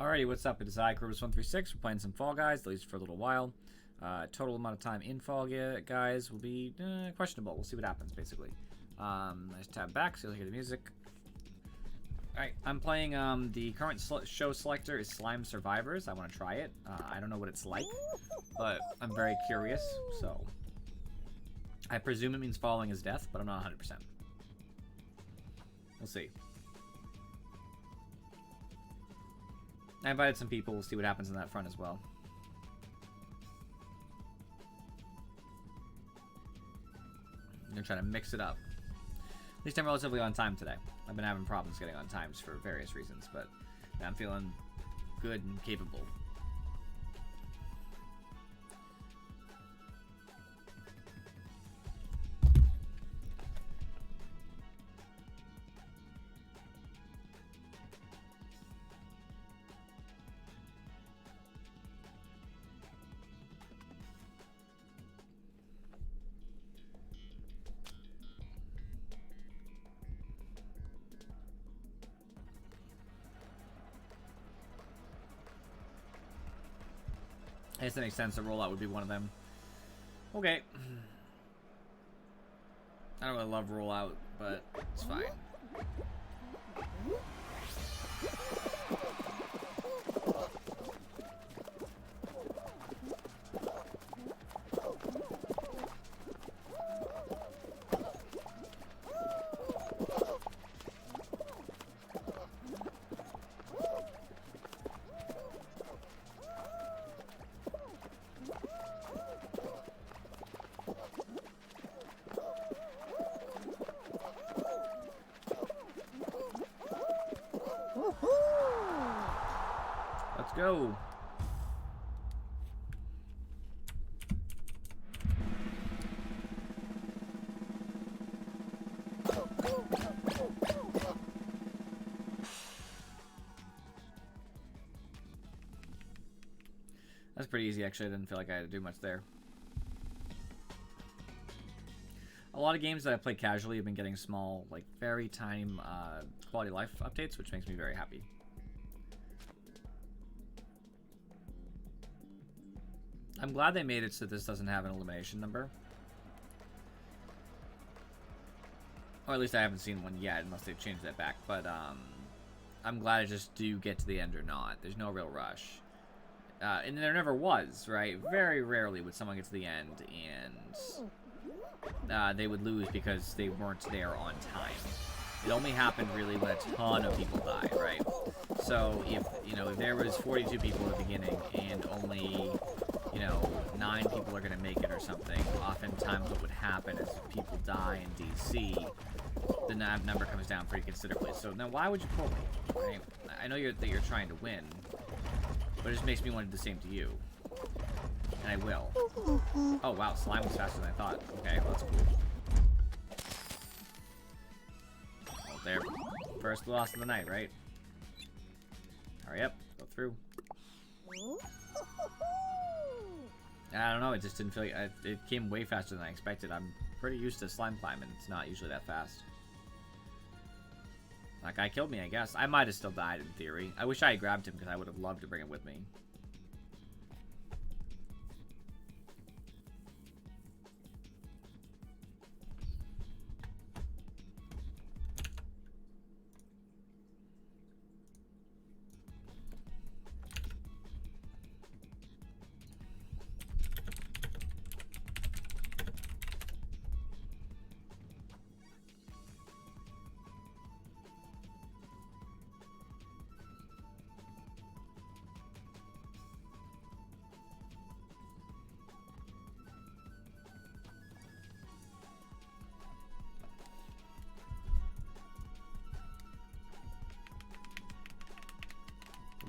Alrighty, what's up? It is I, Curtis136. We're playing some Fall Guys, at least for a little while. Total amount of time in Fall Guys will be questionable. We'll see what happens, basically. I just tab back so you'll hear the music. Alright, I'm playing, the current show selector is Slime Survivors. I want to try it. I don't know what it's like, but I'm very curious, so... I presume it means following his death, but I'm not 100%. We'll see. I invited some people. We'll see what happens in that front as well. I'm going to try to mix it up. At least I'm relatively on time today. I've been having problems getting on times for various reasons, but I'm feeling good and capable. I guess that makes sense. The rollout would be one of them. Okay. I don't really love rollout, but it's fine. Let's go. That's pretty easy, actually. I didn't feel like I had to do much there. A lot of games that I play casually have been getting small, like very tiny quality of life updates, which makes me very happy. I'm glad they made it so this doesn't have an elimination number. Or at least I haven't seen one yet, unless they've changed that back. But I'm glad I just do get to the end or not. There's no real rush. And there never was, right? Very rarely would someone get to the end and they would lose because they weren't there on time. It only happened really when a ton of people die, right? So if, if there was 42 people at the beginning and only, 9 people are going to make it or something, oftentimes what would happen is people die in DC, the number comes down pretty considerably. So now why would you pull me? Right? I know that you're trying to win, but it just makes me want to do the same to you. And I will. Oh wow, slime was faster than I thought. Okay, well, that's cool. Well, there. First loss of the night, right? Hurry up, go through. I don't know, it just didn't feel like it came way faster than I expected. I'm pretty used to slime climbing. It's not usually that fast. That guy killed me, I guess. I might have still died in theory. I wish I had grabbed him because I would have loved to bring him with me.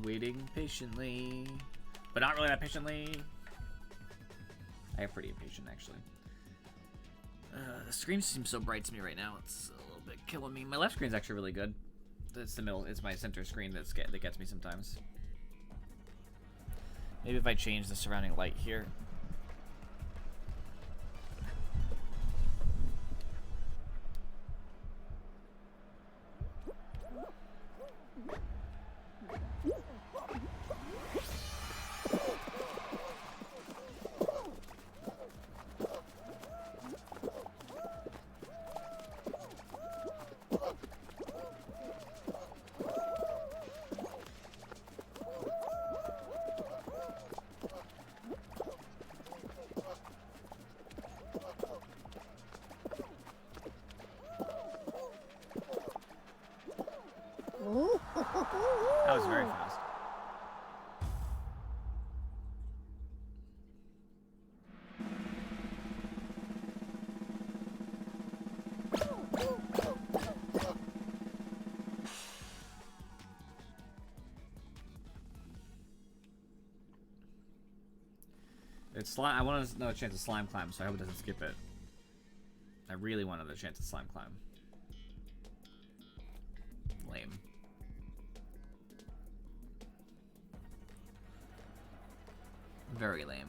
Waiting patiently, but not really that patiently. I am pretty impatient, actually. The screen seems so bright to me right now. It's a little bit killing me. My left screen's actually really good. It's the middle. It's my center screen that gets me sometimes. Maybe if I change the surrounding light here. It's slime. I want another chance of slime climb, so I hope it doesn't skip it. I really want another chance of slime climb. Lame. Very lame.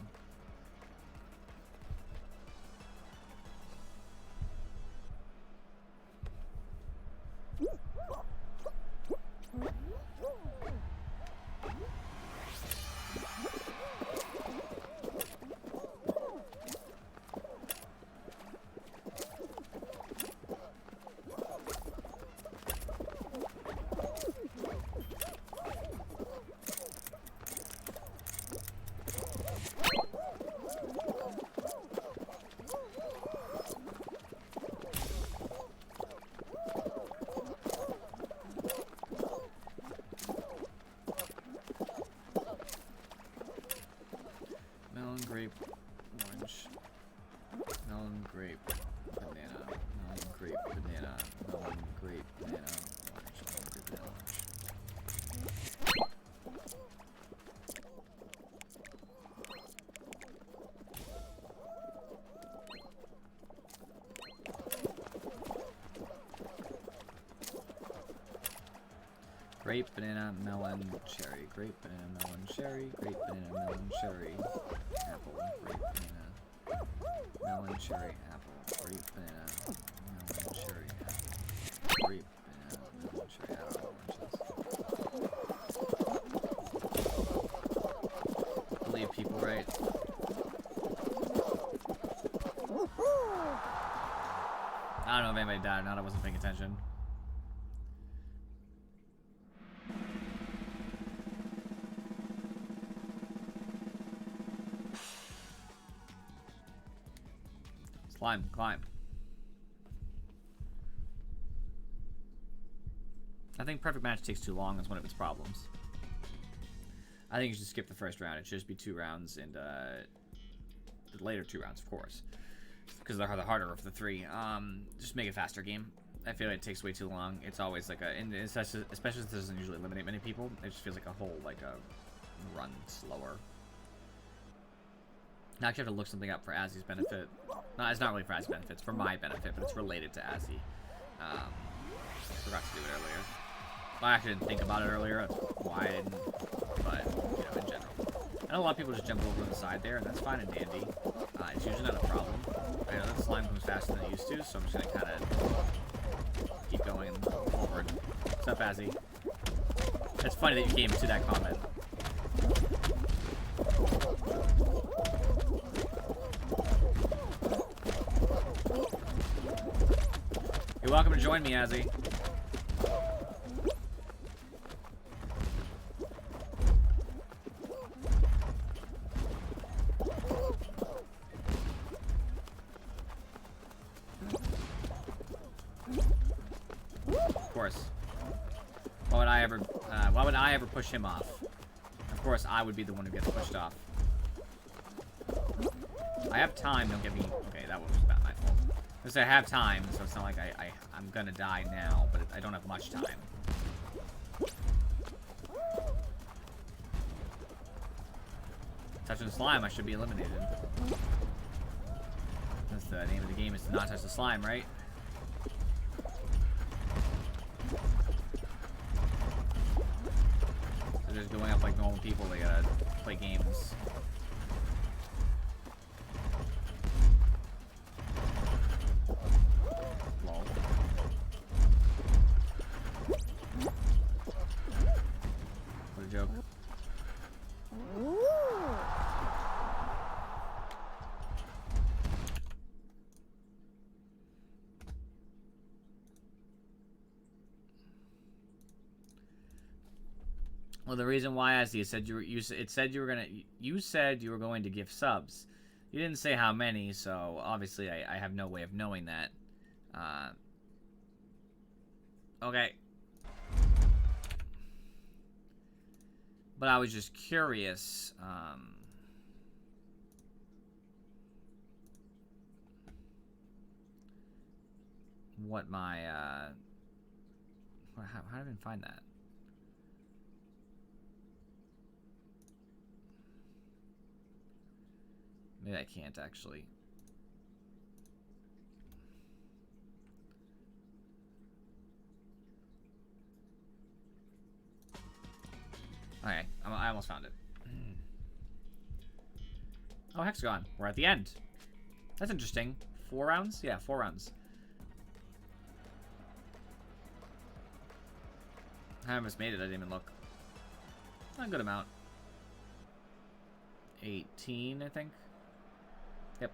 Grape, orange, melon, grape, banana, melon, grape, banana, melon, grape, banana, orange, melon, grape, banana, grape, banana, melon, cherry, grape, banana, melon, cherry, grape, banana, melon, cherry. Apple, grape, banana, melon, cherry, apple, grape, banana, melon, cherry, apple, grape, banana, melon, cherry, apple, oranges. Believe people, right? I don't know if anybody died or not, I wasn't paying attention. Climb, climb. I think perfect match takes too long is one of its problems. I think you should skip the first round. It should just be 2 rounds and the later 2 rounds, of course, because they're the harder of the 3. Just make it faster game. I feel like it takes way too long. It's always like and especially if this doesn't usually eliminate many people. It just feels like a whole run slower. Now I actually have to look something up for Azzy's benefit. No, it's not really for Azzy's benefit. It's for my benefit, but it's related to Azzy. I forgot to do it earlier. Well, I actually didn't think about it earlier. That's why I didn't. But, you know, in general. I know a lot of people just jump over to the side there, and that's fine and dandy. It's usually not a problem. I know that slime comes faster than it used to, so I'm just going to kind of keep going forward. What's up, Azzy? It's funny that you came to that comment. You're welcome to join me, Azzy. Of course. Why would I ever push him off? Of course, I would be the one who gets pushed off. I have time, don't get me... Okay, that was not my fault. Because I have time, so it's not like I'm gonna die now, but I don't have much time. Touching the slime, I should be eliminated. That's the name of the game, is to not touch the slime, right? They're just going up like normal people, they gotta play games. Lol. What a joke. Well, the reason why, as you said, you said you were going to give subs. You didn't say how many, so obviously I have no way of knowing that. Okay. But I was just curious. What my how did I even find that? Maybe I can't, actually. Okay, I almost found it. Oh, hexagon. We're at the end. That's interesting. 4 rounds? Yeah, 4 rounds. I almost made it. I didn't even look. A good amount. 18, I think. Yep.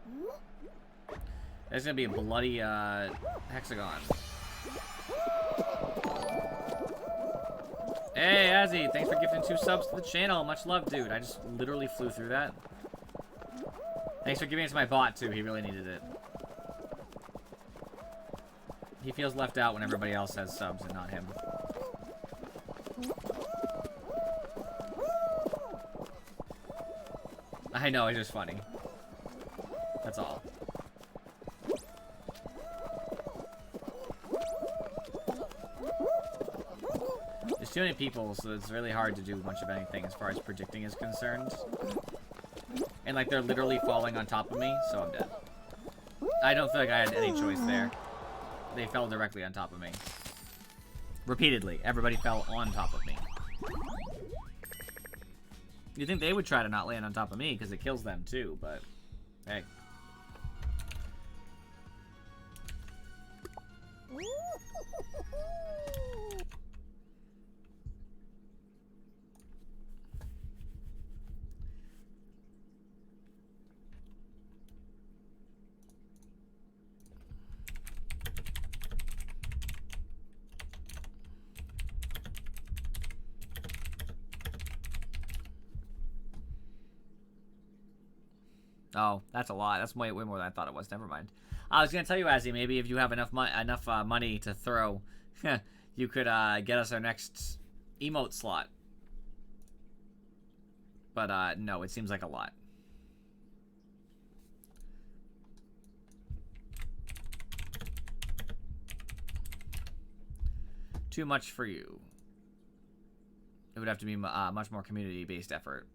There's gonna be a bloody hexagon. Hey, Azzy, thanks for gifting 2 subs to the channel. Much love, dude. I just literally flew through that. Thanks for giving it to my bot, too. He really needed it. He feels left out when everybody else has subs and not him. I know, it's just funny. That's all. There's too many people, so it's really hard to do much of anything as far as predicting is concerned. And, like, they're literally falling on top of me, so I'm dead. I don't feel like I had any choice there. They fell directly on top of me. Repeatedly. Everybody fell on top of me. You'd think they would try to not land on top of me, because it kills them, too, but... Hey. Oh, that's a lot. That's way more than I thought it was. Never mind. I was gonna tell you, Azzy, maybe if you have enough money to throw, you could get us our next emote slot. But no, it seems like a lot. Too much for you. It would have to be much more community-based effort.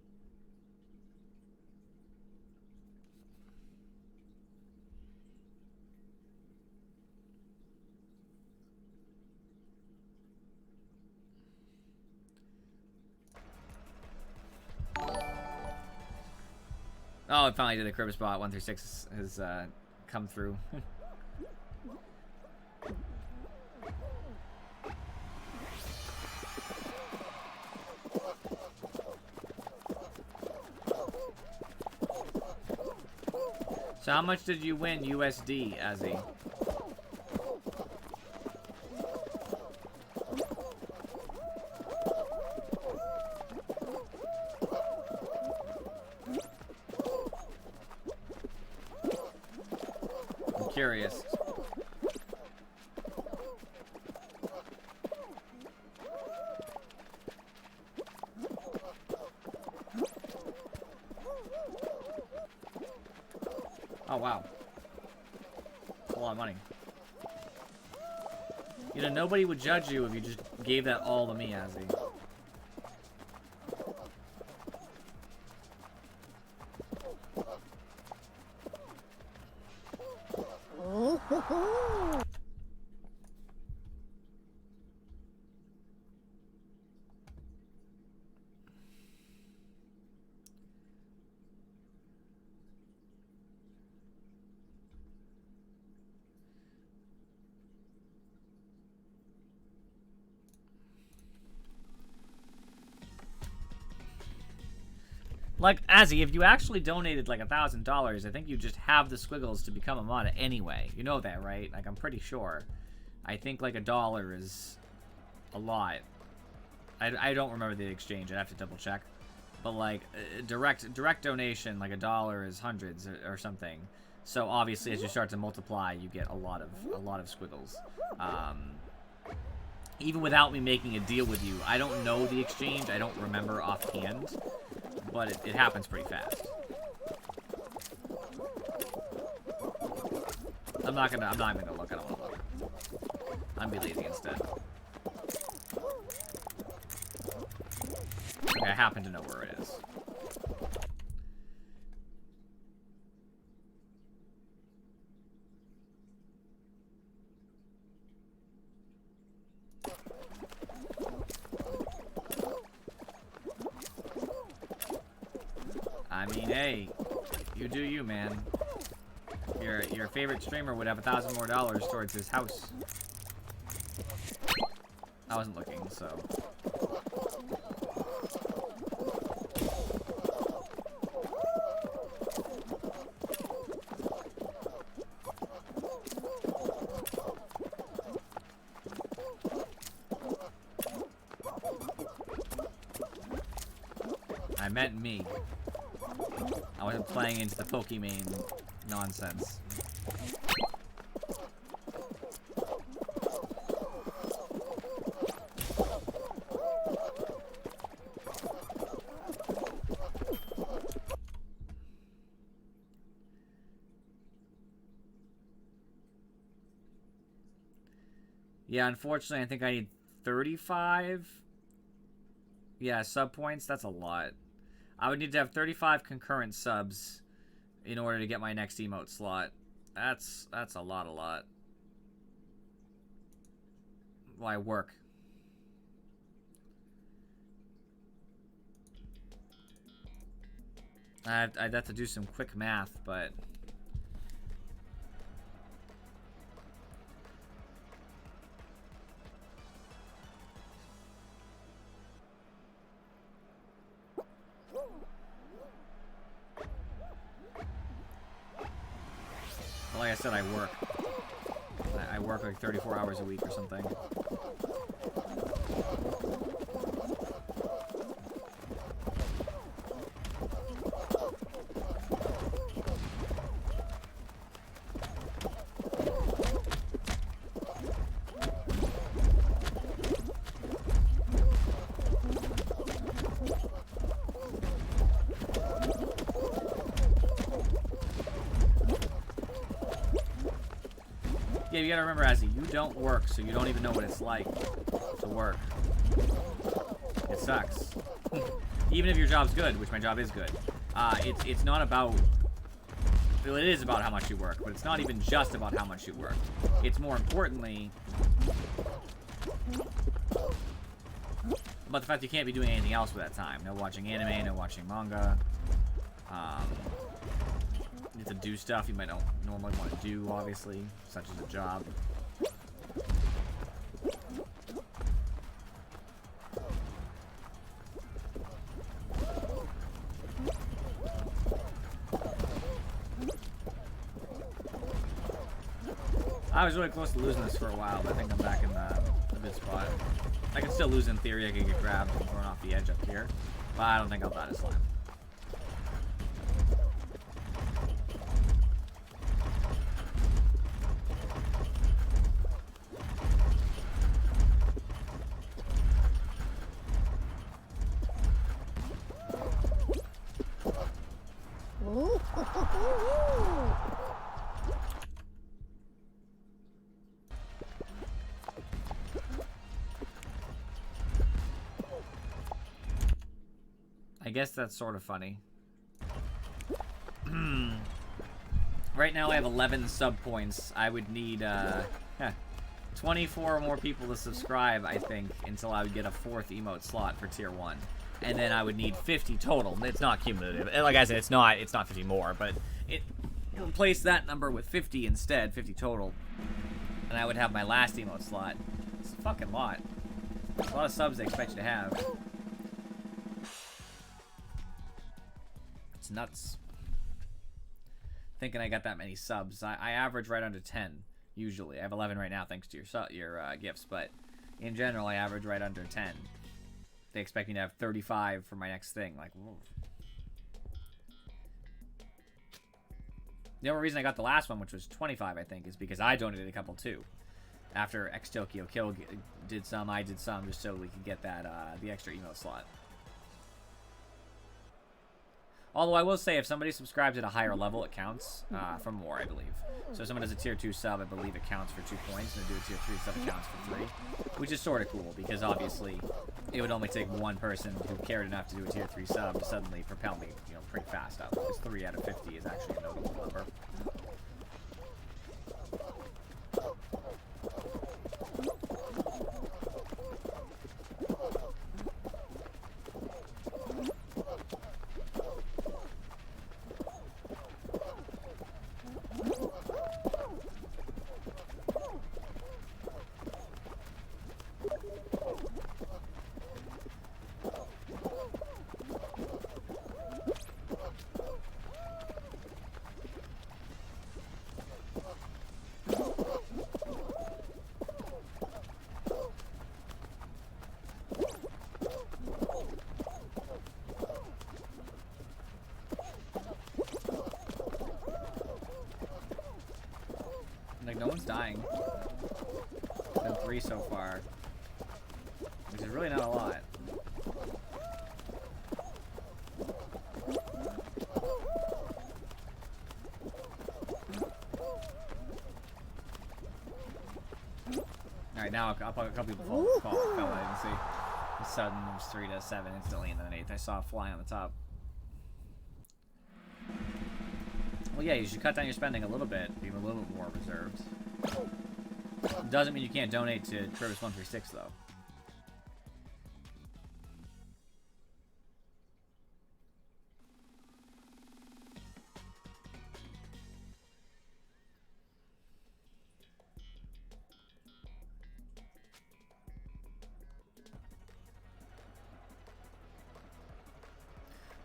Oh, it finally did the crib spot. 1 through 6 has come through. So how much did you win USD, Azzy? I'm curious. Oh, wow. That's a lot of money. You know, nobody would judge you if you just gave that all to me, Azzy. Like, Azzy, if you actually donated, like, $1,000, I think you just have the squiggles to become a mod anyway. You know that, right? Like, I'm pretty sure. I think, like, $1 is a lot. I don't remember the exchange. I'd have to double check. But, like, direct donation, like, $1 is hundreds or something. So, obviously, as you start to multiply, you get a lot of squiggles. Even without me making a deal with you, I don't know the exchange. I don't remember offhand. But it happens pretty fast. I'm not even gonna look. I don't wanna look. I'm be lazy instead. Okay, I happen to know where it is. Hey, you do you, man. Your favorite streamer would have $1,000 more towards his house. I wasn't looking, so. I meant me. I wasn't playing into the Pokemon nonsense. Yeah, unfortunately, I think I need 35. Yeah, sub points. That's a lot. I would need to have 35 concurrent subs in order to get my next emote slot. That's a lot. Well, I work. I'd have to do some quick math, but... like I said, I work. I work like 34 hours a week or something. Yeah, you gotta remember, Azzy, you don't work, so you don't even know what it's like to work. It sucks. Even if your job's good, which my job is good, it's not about... Well, it is about how much you work, but it's not even just about how much you work. It's more importantly about the fact you can't be doing anything else with that time. No watching anime, no watching manga. You have to do stuff you might not normally want to do, obviously, such as a job. I was really close to losing this for a while, but I think I'm back in a good spot. I can still lose in theory. I can get grabbed and thrown off the edge up here, but I don't think I'll die to slime. I guess that's sort of funny. Right now I have 11 sub points. I would need 24 more people to subscribe, I think, until I would get a 4th emote slot for tier 1. And then I would need 50 total. It's not cumulative. Like I said, it's not 50 more, but it replace that number with 50 instead, 50 total. And I would have my last emote slot. It's a fucking lot. It's a lot of subs they expect you to have. It's nuts. Thinking I got that many subs. I average right under 10, usually. I have 11 right now, thanks to your gifts, but in general, I average right under 10. They expect me to have 35 for my next thing. Like, whoa. The only reason I got the last one, which was 25, I think, is because I donated a couple, too. After X Tokyo Kill did some, I did some, just so we could get that, the extra emote slot. Although I will say, if somebody subscribes at a higher level, it counts for more, I believe. So if someone does a tier 2 sub, I believe it counts for 2 points, and they do a tier 3 sub, it counts for 3. Which is sort of cool, because obviously, it would only take one person who cared enough to do a tier 3 sub to suddenly propel me, you know, pretty fast up. Because 3 out of 50 is actually a notable number. so far, which is really not a lot. Alright, now a couple people fell. I didn't see. The sudden was 3 to 7 instantly, and then an 8th I saw fly on the top. Well, yeah, you should cut down your spending a little bit, be a little bit more reserved. Doesn't mean you can't donate to Turbis136 though.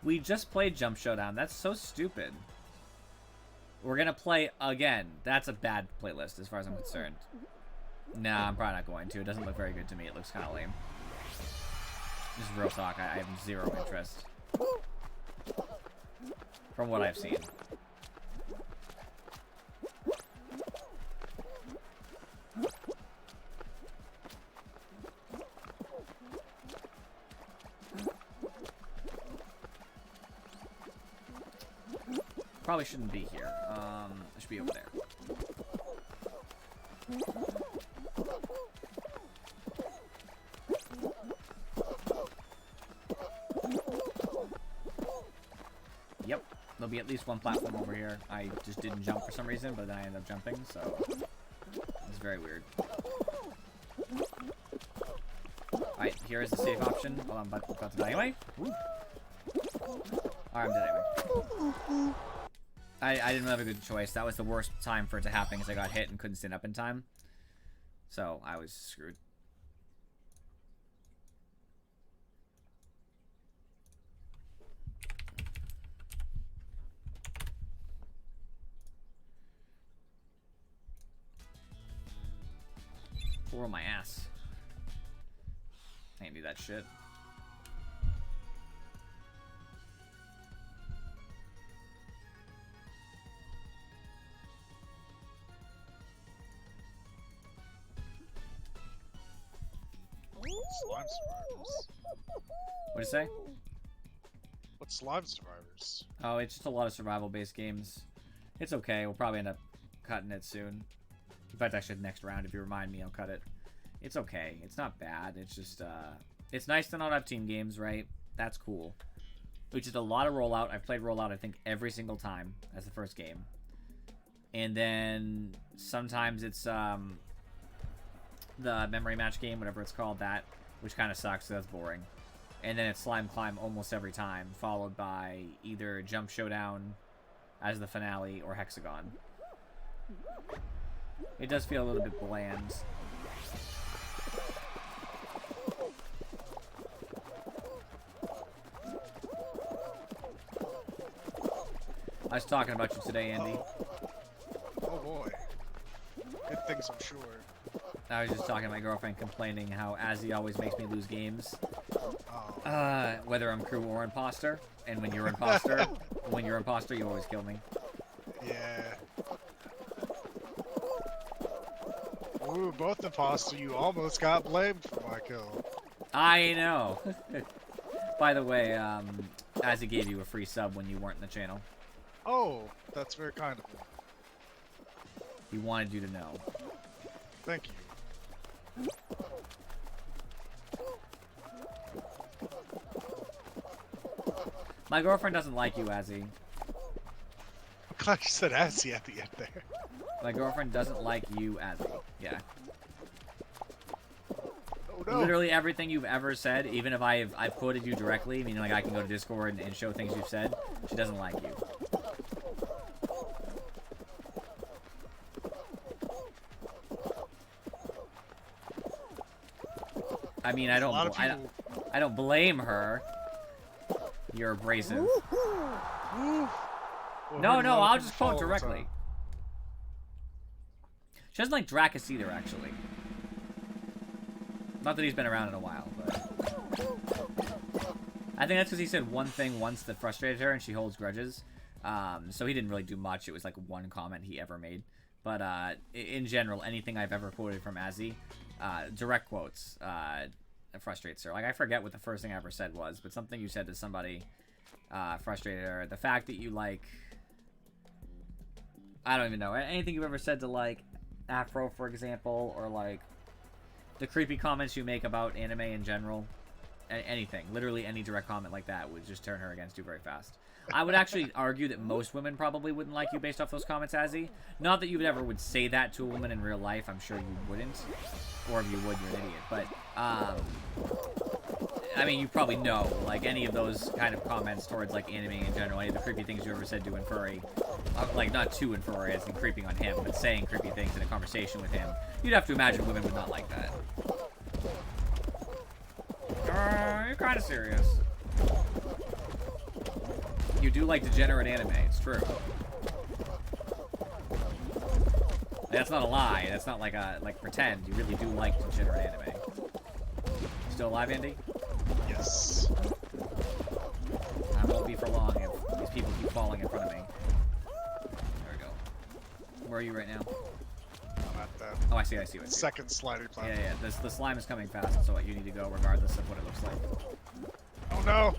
We just played Jump Showdown. That's so stupid. We're gonna play again. That's a bad playlist as far as I'm concerned. Nah, I'm probably not going to. It doesn't look very good to me. It looks kind of lame. Just real talk. I have zero interest. From what I've seen. Probably shouldn't be here. I should be over there. Yep, there'll be at least one platform over here. I just didn't jump for some reason, but then I ended up jumping, so it's very weird. Alright, here is the safe option. Well, I'm about to die anyway. Alright, I'm dead anyway. I didn't really have a good choice. That was the worst time for it to happen because I got hit and couldn't stand up in time. So, I was screwed. Pour my ass. I can't do that shit. Slime Survivors. What'd you say? What's Slime Survivors? Oh, it's just a lot of survival-based games. It's okay. We'll probably end up cutting it soon. In fact, actually, next round, if you remind me, I'll cut it. It's okay. It's not bad. It's just, it's nice to not have team games, right? That's cool. Which is a lot of Rollout. I've played Rollout, I think, every single time as the first game. And then sometimes it's, the memory match game, whatever it's called, that, which kind of sucks, so that's boring. And then it's Slime Climb almost every time, followed by either Jump Showdown as the finale or Hexagon. It does feel a little bit bland. I was talking about you today, Andy. Oh boy. Good things, I'm sure. I was just talking to my girlfriend complaining how Azzy always makes me lose games. Oh. Whether I'm crew or imposter. And when you're imposter, you always kill me. Yeah. Ooh, both imposter. You almost got blamed for my kill. I know. By the way, Azzy gave you a free sub when you weren't in the channel. Oh, that's very kind of him. He wanted you to know. Thank you. My girlfriend doesn't like you, Azzy. I'm glad you said Azzy at the end there. My girlfriend doesn't like you, Azzy. Yeah. Oh no. Literally everything you've ever said, even if I've quoted you directly, meaning like I can go to Discord and show things you've said, she doesn't like you. I mean, I don't blame her. You're abrasive. Well, No, no, I'll just quote directly. She doesn't like Dracus either, actually. Not that he's been around in a while, but... I think that's because he said one thing once that frustrated her, and she holds grudges. So he didn't really do much. It was like one comment he ever made. But in general, anything I've ever quoted from Azzy, direct quotes frustrates her. Like, I forget what the first thing I ever said was, but something you said to somebody frustrated her. The fact that you, like, I don't even know. Anything you've ever said to, like, Afro, for example, or, like, the creepy comments you make about anime in general. Anything. Literally any direct comment like that would just turn her against you very fast. I would actually argue that most women probably wouldn't like you based off those comments, Azzy. Not that you ever would say that to a woman in real life. I'm sure you wouldn't. Or if you would, you're an idiot. But, I mean, you probably know, like, any of those kind of comments towards, like, anime in general, any of the creepy things you ever said to Infuri, like, not to Infuri as in creeping on him, but saying creepy things in a conversation with him, you'd have to imagine women would not like that. You're kind of serious. You do like degenerate anime, it's true. That's not a lie, that's not like a, like, pretend. You really do like degenerate anime. Still alive, Andy? Yes. I won't be for long if these people keep falling in front of me. There we go. Where are you right now? I'm at that Oh, I see. second sliding platform. Yeah. The slime is coming fast, so you need to go regardless of what it looks like. Oh no!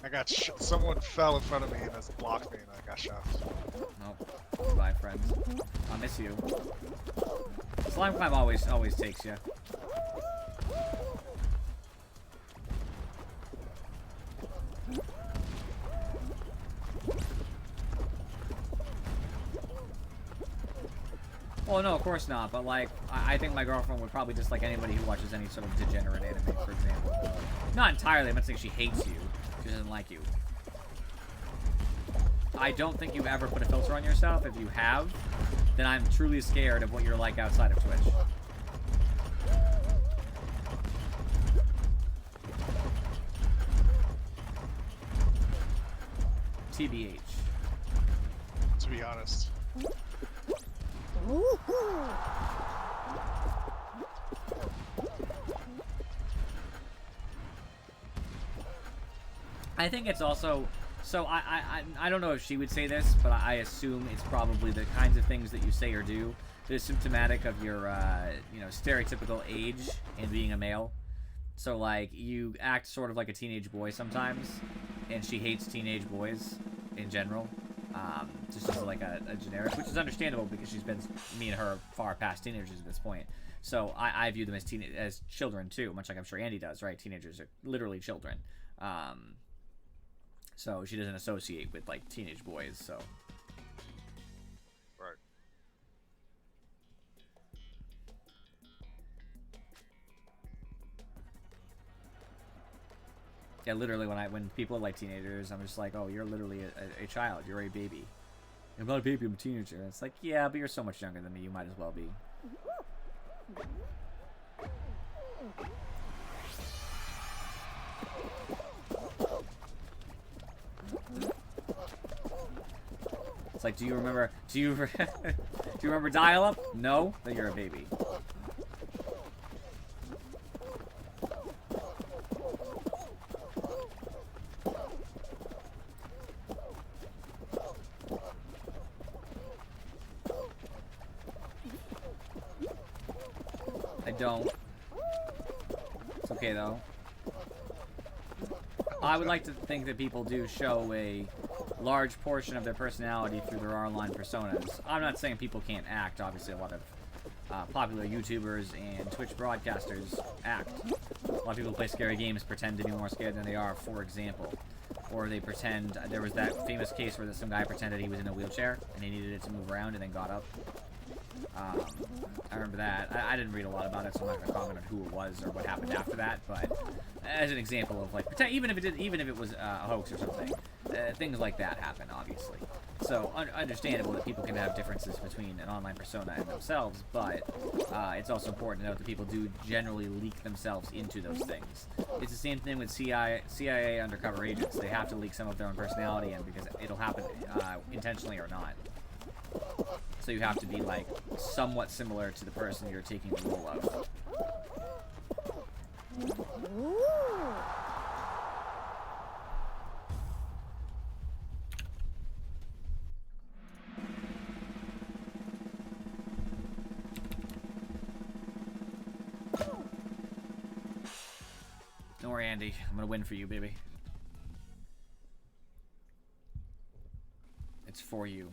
I got someone fell in front of me and has blocked me and I got shot. Nope. Goodbye, friends. I'll miss you. Slime climb always takes you. Well, no, of course not, but, like, I think my girlfriend would probably dislike anybody who watches any sort of degenerate anime, for example. Not entirely, I'm not saying she hates you. She doesn't like you. I don't think you've ever put a filter on yourself. If you have, then I'm truly scared of what you're like outside of Twitch. TBH. To be honest. I think it's also, so I don't know if she would say this, but I assume it's probably the kinds of things that you say or do that is symptomatic of your, you know, stereotypical age and being a male. So, like, you act sort of like a teenage boy sometimes, and she hates teenage boys in general. Just as like a generic, which is understandable because she's been, me and her, far past teenagers at this point. So I view them as children too, much like I'm sure Andy does, right? Teenagers are literally children. So she doesn't associate with, like, teenage boys, so. Right. Yeah, literally, when people are like teenagers, I'm just like, oh, you're literally a child. You're a baby. I'm not a baby, I'm a teenager. And it's like, yeah, but you're so much younger than me. You might as well be. It's like, do you remember dial-up? No? Then you're a baby. I don't. It's okay, though. I would like to think that people do show a large portion of their personality through their online personas. I'm not saying people can't act. Obviously, a lot of popular YouTubers and Twitch broadcasters act. A lot of people play scary games, pretend to be more scared than they are, for example. Or they pretend... There was that famous case where some guy pretended he was in a wheelchair, and he needed it to move around, and then got up. I remember that. I didn't read a lot about it, so I'm not going to comment on who it was or what happened after that, but as an example of, like, even if it was a hoax or something, things like that happen, obviously. So, understandable that people can have differences between an online persona and themselves, but it's also important to note that people do generally leak themselves into those things. It's the same thing with CIA undercover agents. They have to leak some of their own personality in because it'll happen intentionally or not. So you have to be, like, somewhat similar to the person you're taking the role of. Don't worry, Andy. I'm gonna win for you, baby. It's for you.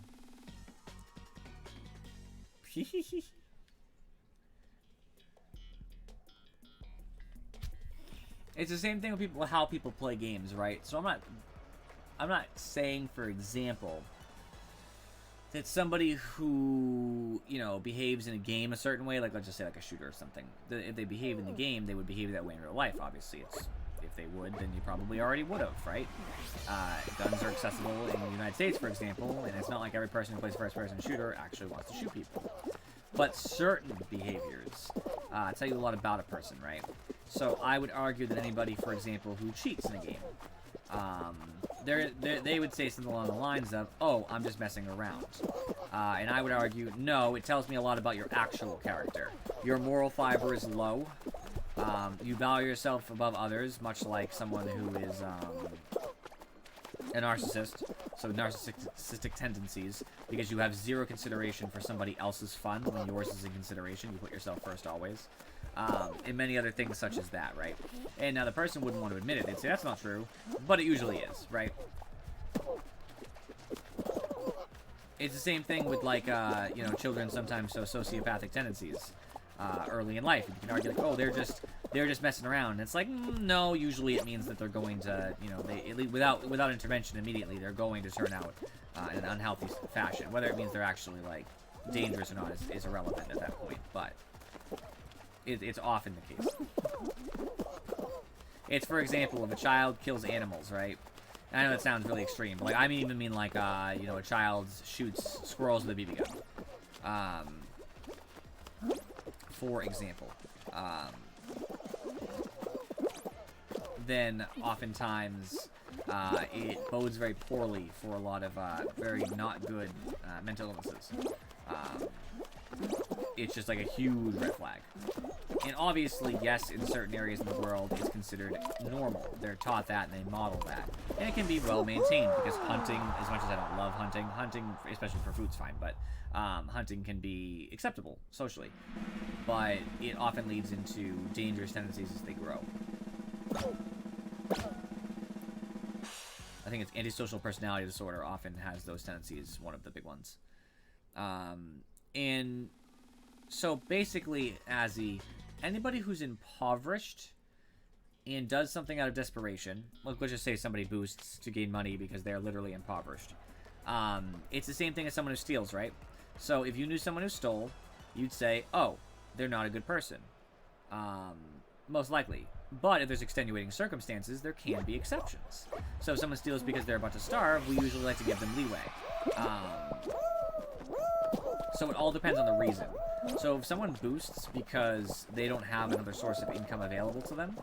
It's the same thing with people, how people play games, right? So I'm not saying, for example, that somebody who, you know, behaves in a game a certain way, like let's just say like a shooter or something, if they behave in the game, they would behave that way in real life. Obviously, it's if they would, then you probably already would have, right? Guns are accessible in the United States, for example, and it's not like every person who plays first-person shooter actually wants to shoot people. But certain behaviors tell you a lot about a person, right? So I would argue that anybody, for example, who cheats in a game, they would say something along the lines of, oh, I'm just messing around. And I would argue, no, it tells me a lot about your actual character. Your moral fiber is low. You value yourself above others, much like someone who is a narcissist. So narcissistic tendencies, because you have zero consideration for somebody else's fun when yours is in consideration. You put yourself first always. And many other things such as that, right? And now the person wouldn't want to admit it. They'd say that's not true, but it usually is, right? It's the same thing with, like, you know, children sometimes show sociopathic tendencies early in life. You can argue, like, oh, they're just messing around. And it's like, no, usually it means that they're going to, you know, without intervention immediately, they're going to turn out in an unhealthy fashion. Whether it means they're actually, like, dangerous or not is irrelevant at that point, but it's often the case. It's, for example, if a child kills animals, right? And I know that sounds really extreme, but, like, I even mean, like, you know, a child shoots squirrels with a BB gun. For example. Then, oftentimes, it bodes very poorly for a lot of very not good mental illnesses. It's just, like, a huge red flag. And obviously, yes, in certain areas in the world, it's considered normal. They're taught that and they model that. And it can be well maintained, because hunting, as much as I don't love hunting, especially for food's fine, but hunting can be acceptable socially. But it often leads into dangerous tendencies as they grow. I think it's antisocial personality disorder often has those tendencies, one of the big ones. And so basically, Azzy, anybody who's impoverished and does something out of desperation, like let's just say somebody boosts to gain money because they're literally impoverished. It's the same thing as someone who steals, right? So if you knew someone who stole, you'd say, oh, they're not a good person. Most likely. But if there's extenuating circumstances, there can be exceptions. So if someone steals because they're about to starve, we usually like to give them leeway. So it all depends on the reason. So if someone boosts because they don't have another source of income available to them,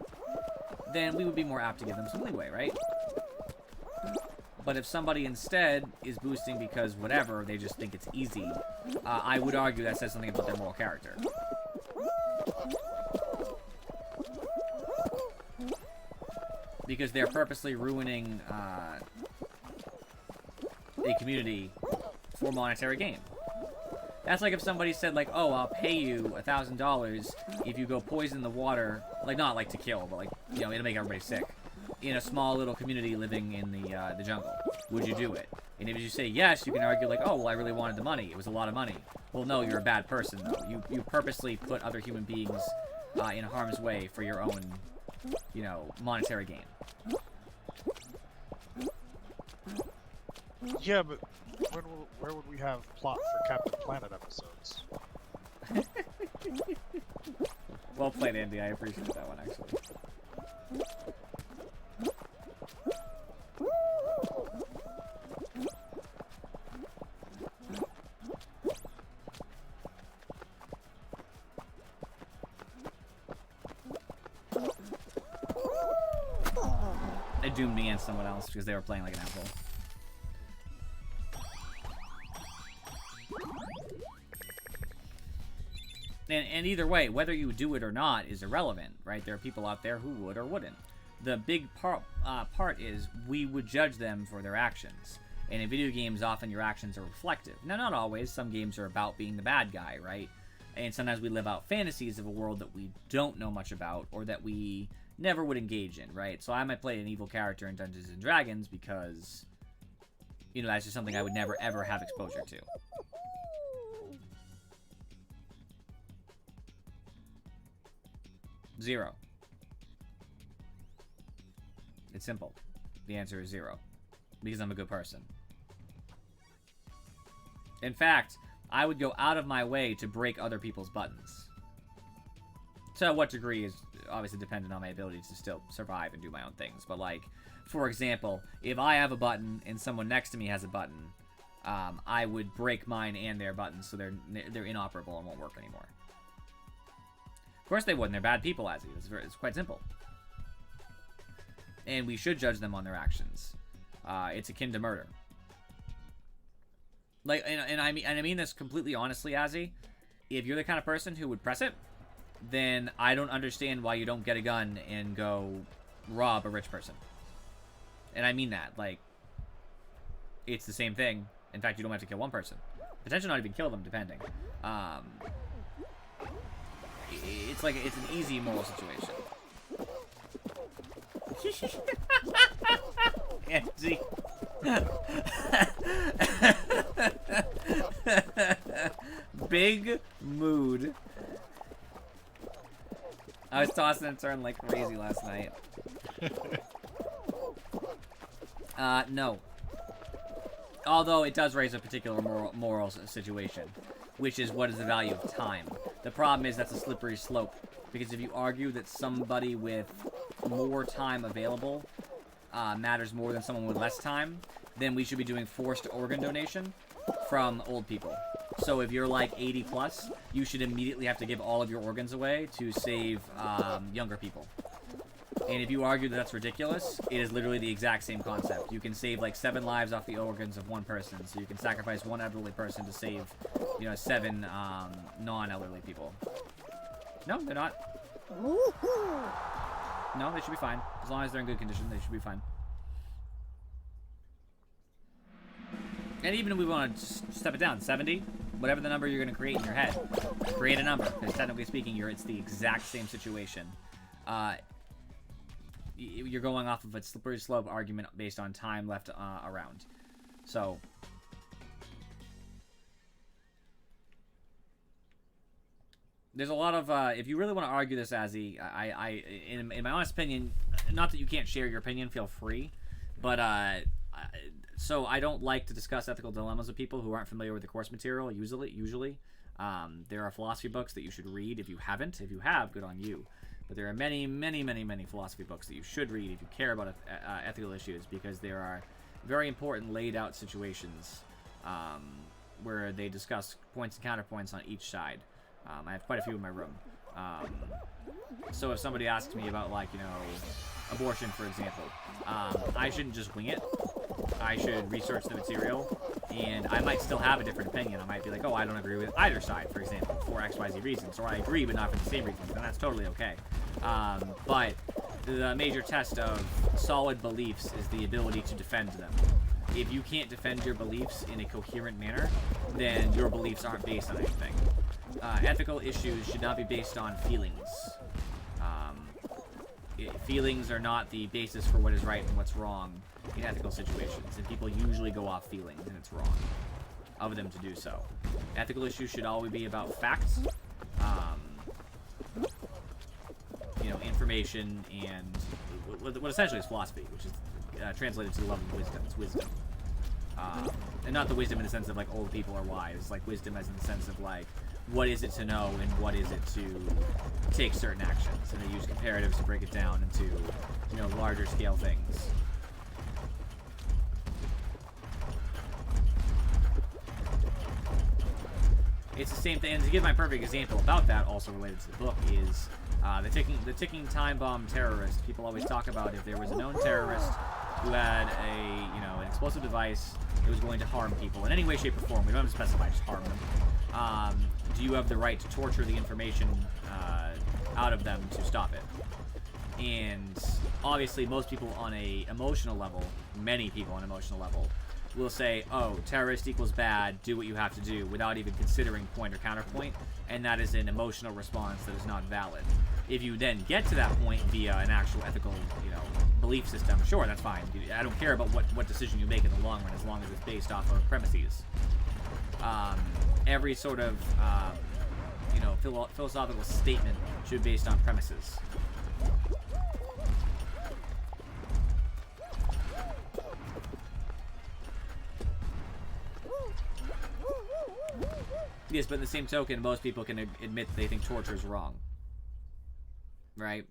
then we would be more apt to give them some leeway, right? But if somebody instead is boosting because whatever, they just think it's easy, I would argue that says something about their moral character. Because they're purposely ruining a community for monetary gain. That's like if somebody said, like, oh, I'll pay you $1,000 if you go poison the water, like, not like to kill, but like, you know, it'll make everybody sick, in a small little community living in the jungle. Would you do it? And if you say yes, you can argue like, oh, well, I really wanted the money. It was a lot of money. Well, no, you're a bad person, though. You purposely put other human beings in harm's way for your own, you know, monetary gain. Yeah, but where would we have plot for Captain Planet episodes? Well played, Andy. I appreciate that one, actually. It doomed me and someone else because they were playing like an asshole. And either way, whether you do it or not is irrelevant, right? There are people out there who would or wouldn't. The big part is we would judge them for their actions. And in video games, often your actions are reflective. Now, not always. Some games are about being the bad guy, right? And sometimes we live out fantasies of a world that we don't know much about, or that we never would engage in, right? So I might play an evil character in Dungeons and Dragons because, you know, that's just something I would never ever have exposure to. Zero. It's simple. The answer is 0. Because I'm a good person. In fact, I would go out of my way to break other people's buttons. To what degree is obviously dependent on my ability to still survive and do my own things. But, like, for example, if I have a button and someone next to me has a button, I would break mine and their buttons so they're inoperable and won't work anymore. Of course they wouldn't. They're bad people, Azzy. It's quite simple. And we should judge them on their actions. It's akin to murder. Like, and I mean this completely honestly, Azzy. If you're the kind of person who would press it, then I don't understand why you don't get a gun and go rob a rich person. And I mean that. Like, it's the same thing. In fact, you don't have to kill one person. Potentially not even kill them, depending. It's like, it's an easy moral situation. Angie. Big mood. I was tossing and turning like crazy last night. No. Although it does raise a particular moral situation, which is what is the value of time. The problem is that's a slippery slope, because if you argue that somebody with more time available matters more than someone with less time, then we should be doing forced organ donation from old people. So if you're like 80 plus, you should immediately have to give all of your organs away to save younger people. And if you argue that that's ridiculous, it is literally the exact same concept. You can save like 7 lives off the organs of one person, so you can sacrifice one elderly person to save, you know, 7 non-elderly people. No, they're not. No, they should be fine. As long as they're in good condition, they should be fine. And even if we want to step it down, 70, whatever the number you're going to create in your head, create a number. Because technically speaking, it's the exact same situation. You're going off of a slippery slope argument based on time left around. So, there's a lot of, if you really want to argue this, Azzy, in my honest opinion, not that you can't share your opinion, feel free, but, so I don't like to discuss ethical dilemmas with people who aren't familiar with the course material, usually. There are philosophy books that you should read if you haven't. If you have, good on you. But there are many, many, many, many philosophy books that you should read if you care about ethical issues, because there are very important laid-out situations where they discuss points and counterpoints on each side. I have quite a few in my room. So if somebody asks me about, like, you know, abortion, for example, I shouldn't just wing it. I should research the material, and I might still have a different opinion. I might be like, oh, I don't agree with either side, for example, for XYZ reasons, or I agree, but not for the same reasons, and that's totally okay. But the major test of solid beliefs is the ability to defend them. If you can't defend your beliefs in a coherent manner, then your beliefs aren't based on anything. Ethical issues should not be based on feelings. Feelings are not the basis for what is right and what's wrong in ethical situations, and people usually go off feelings, and it's wrong of them to do so. Ethical issues should always be about facts, you know, information, and what essentially is philosophy, which is translated to the level of wisdom. It's wisdom. And not the wisdom in the sense of, like, old people are wise. It's like wisdom as in the sense of, like, what is it to know and what is it to take certain actions. And they use comparatives to break it down into, you know, larger scale things. It's the same thing, and to give my perfect example about that, also related to the book, is the ticking time bomb terrorist. People always talk about if there was a known terrorist who had an explosive device that was going to harm people in any way, shape, or form. We don't have to specify, just harm them. Do you have the right to torture the information out of them to stop it? And obviously, most people on a emotional level, many people on an emotional level, will say, oh, terrorist equals bad, do what you have to do, without even considering point or counterpoint, and that is an emotional response that is not valid. If you then get to that point via an actual ethical, belief system, sure, that's fine. I don't care about what decision you make in the long run, as long as it's based off of premises. Every sort of, philosophical statement should be based on premises. Yes, but in the same token, most people can admit that they think torture is wrong. Right?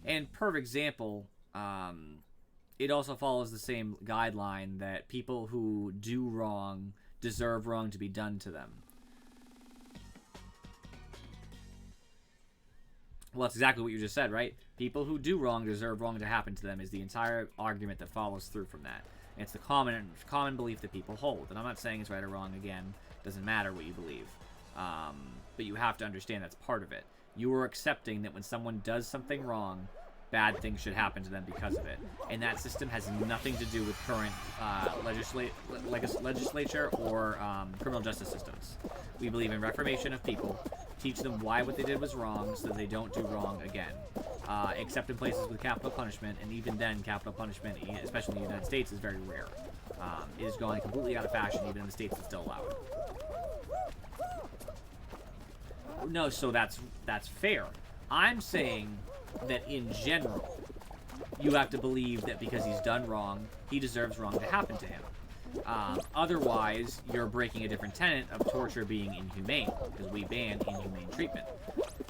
And per example, it also follows the same guideline that people who do wrong deserve wrong to be done to them. Well, that's exactly what you just said, right? People who do wrong deserve wrong to happen to them is the entire argument that follows through from that. And it's the common belief that people hold. And I'm not saying it's right or wrong, again. Doesn't matter what you believe. But you have to understand that's part of it. You are accepting that when someone does something wrong, bad things should happen to them because of it. And that system has nothing to do with current legislature or criminal justice systems. We believe in reformation of people, teach them why what they did was wrong so that they don't do wrong again. Except in places with capital punishment, and even then capital punishment, especially in the United States, is very rare. It is going completely out of fashion, even in the states that still allow it. No, so that's fair. I'm saying that in general, you have to believe that because he's done wrong, he deserves wrong to happen to him. Otherwise, you're breaking a different tenet of torture being inhumane, because we ban inhumane treatment.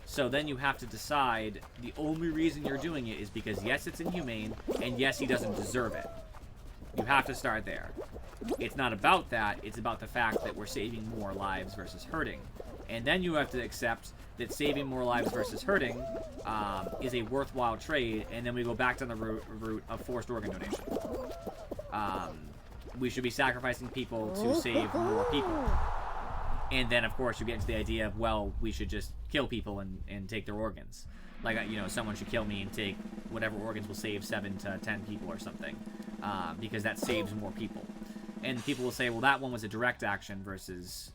So then you have to decide the only reason you're doing it is because yes, it's inhumane, and yes, he doesn't deserve it. You have to start there. It's not about that, it's about the fact that we're saving more lives versus hurting. And then you have to accept that saving more lives versus hurting is a worthwhile trade, and then we go back down the route of forced organ donation. We should be sacrificing people to save more people. And then, of course, you get into the idea of, well, we should just kill people and take their organs. Like, someone should kill me and take whatever organs will save 7 to 10 people or something. Because that saves more people. And people will say, well, that one was a direct action versus,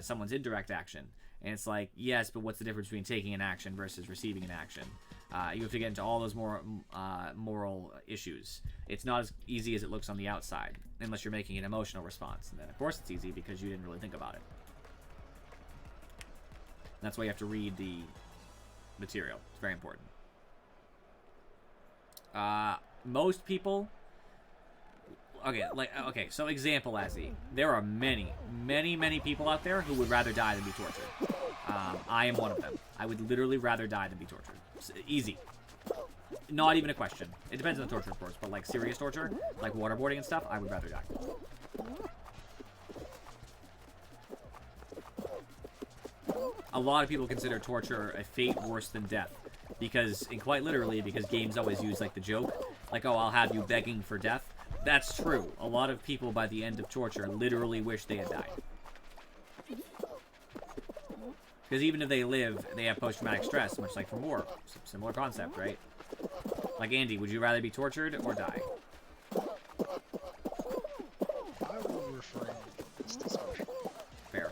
someone's indirect action. And it's like, yes, but what's the difference between taking an action versus receiving an action? You have to get into all those more moral issues. It's not as easy as it looks on the outside, unless you're making an emotional response. And then, of course, it's easy because you didn't really think about it. That's why you have to read the material. It's very important. Most people... Okay, so example, Azzy. There are many, many, many people out there who would rather die than be tortured. I am one of them. I would literally rather die than be tortured. Easy. Not even a question. It depends on the torture, of course, but like serious torture, like waterboarding and stuff, I would rather die. A lot of people consider torture a fate worse than death. Because, and quite literally, because games always use like the joke, like, oh, I'll have you begging for death. That's true. A lot of people by the end of torture literally wish they had died. Because even if they live, they have post-traumatic stress, much like from war. Similar concept, right? Like, Andy, would you rather be tortured or die? I will refrain from this discussion. Fair.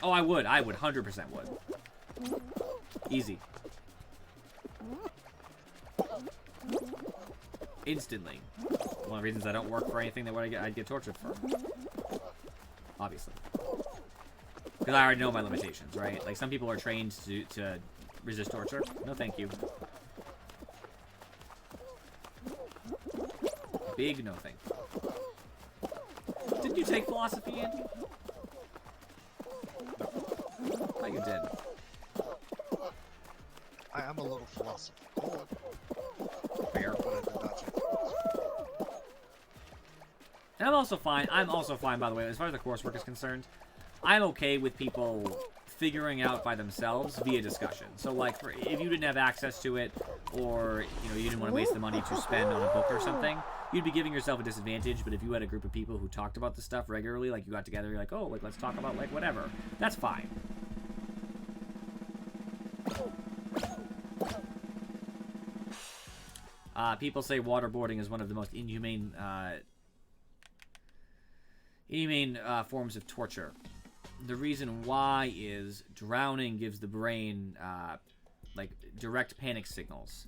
Oh, I would. I would. 100% would. Easy. Instantly. One of the reasons I don't work for anything that I'd get tortured for. Obviously. Because I already know my limitations, right? Like, some people are trained to resist torture. No, thank you. Big no thank you. Didn't you take philosophy, Andy? I thought you did. I am a little philosophical. Fair. But I did not take philosophy. And I'm also fine, by the way, as far as the coursework is concerned. I'm okay with people figuring out by themselves via discussion. So, like, if you didn't have access to it, or, you didn't want to waste the money to spend on a book or something, you'd be giving yourself a disadvantage. But if you had a group of people who talked about this stuff regularly, like you got together, you're like, oh, like let's talk about like whatever. That's fine. People say waterboarding is one of the most inhumane forms of torture. The reason why is drowning gives the brain like direct panic signals.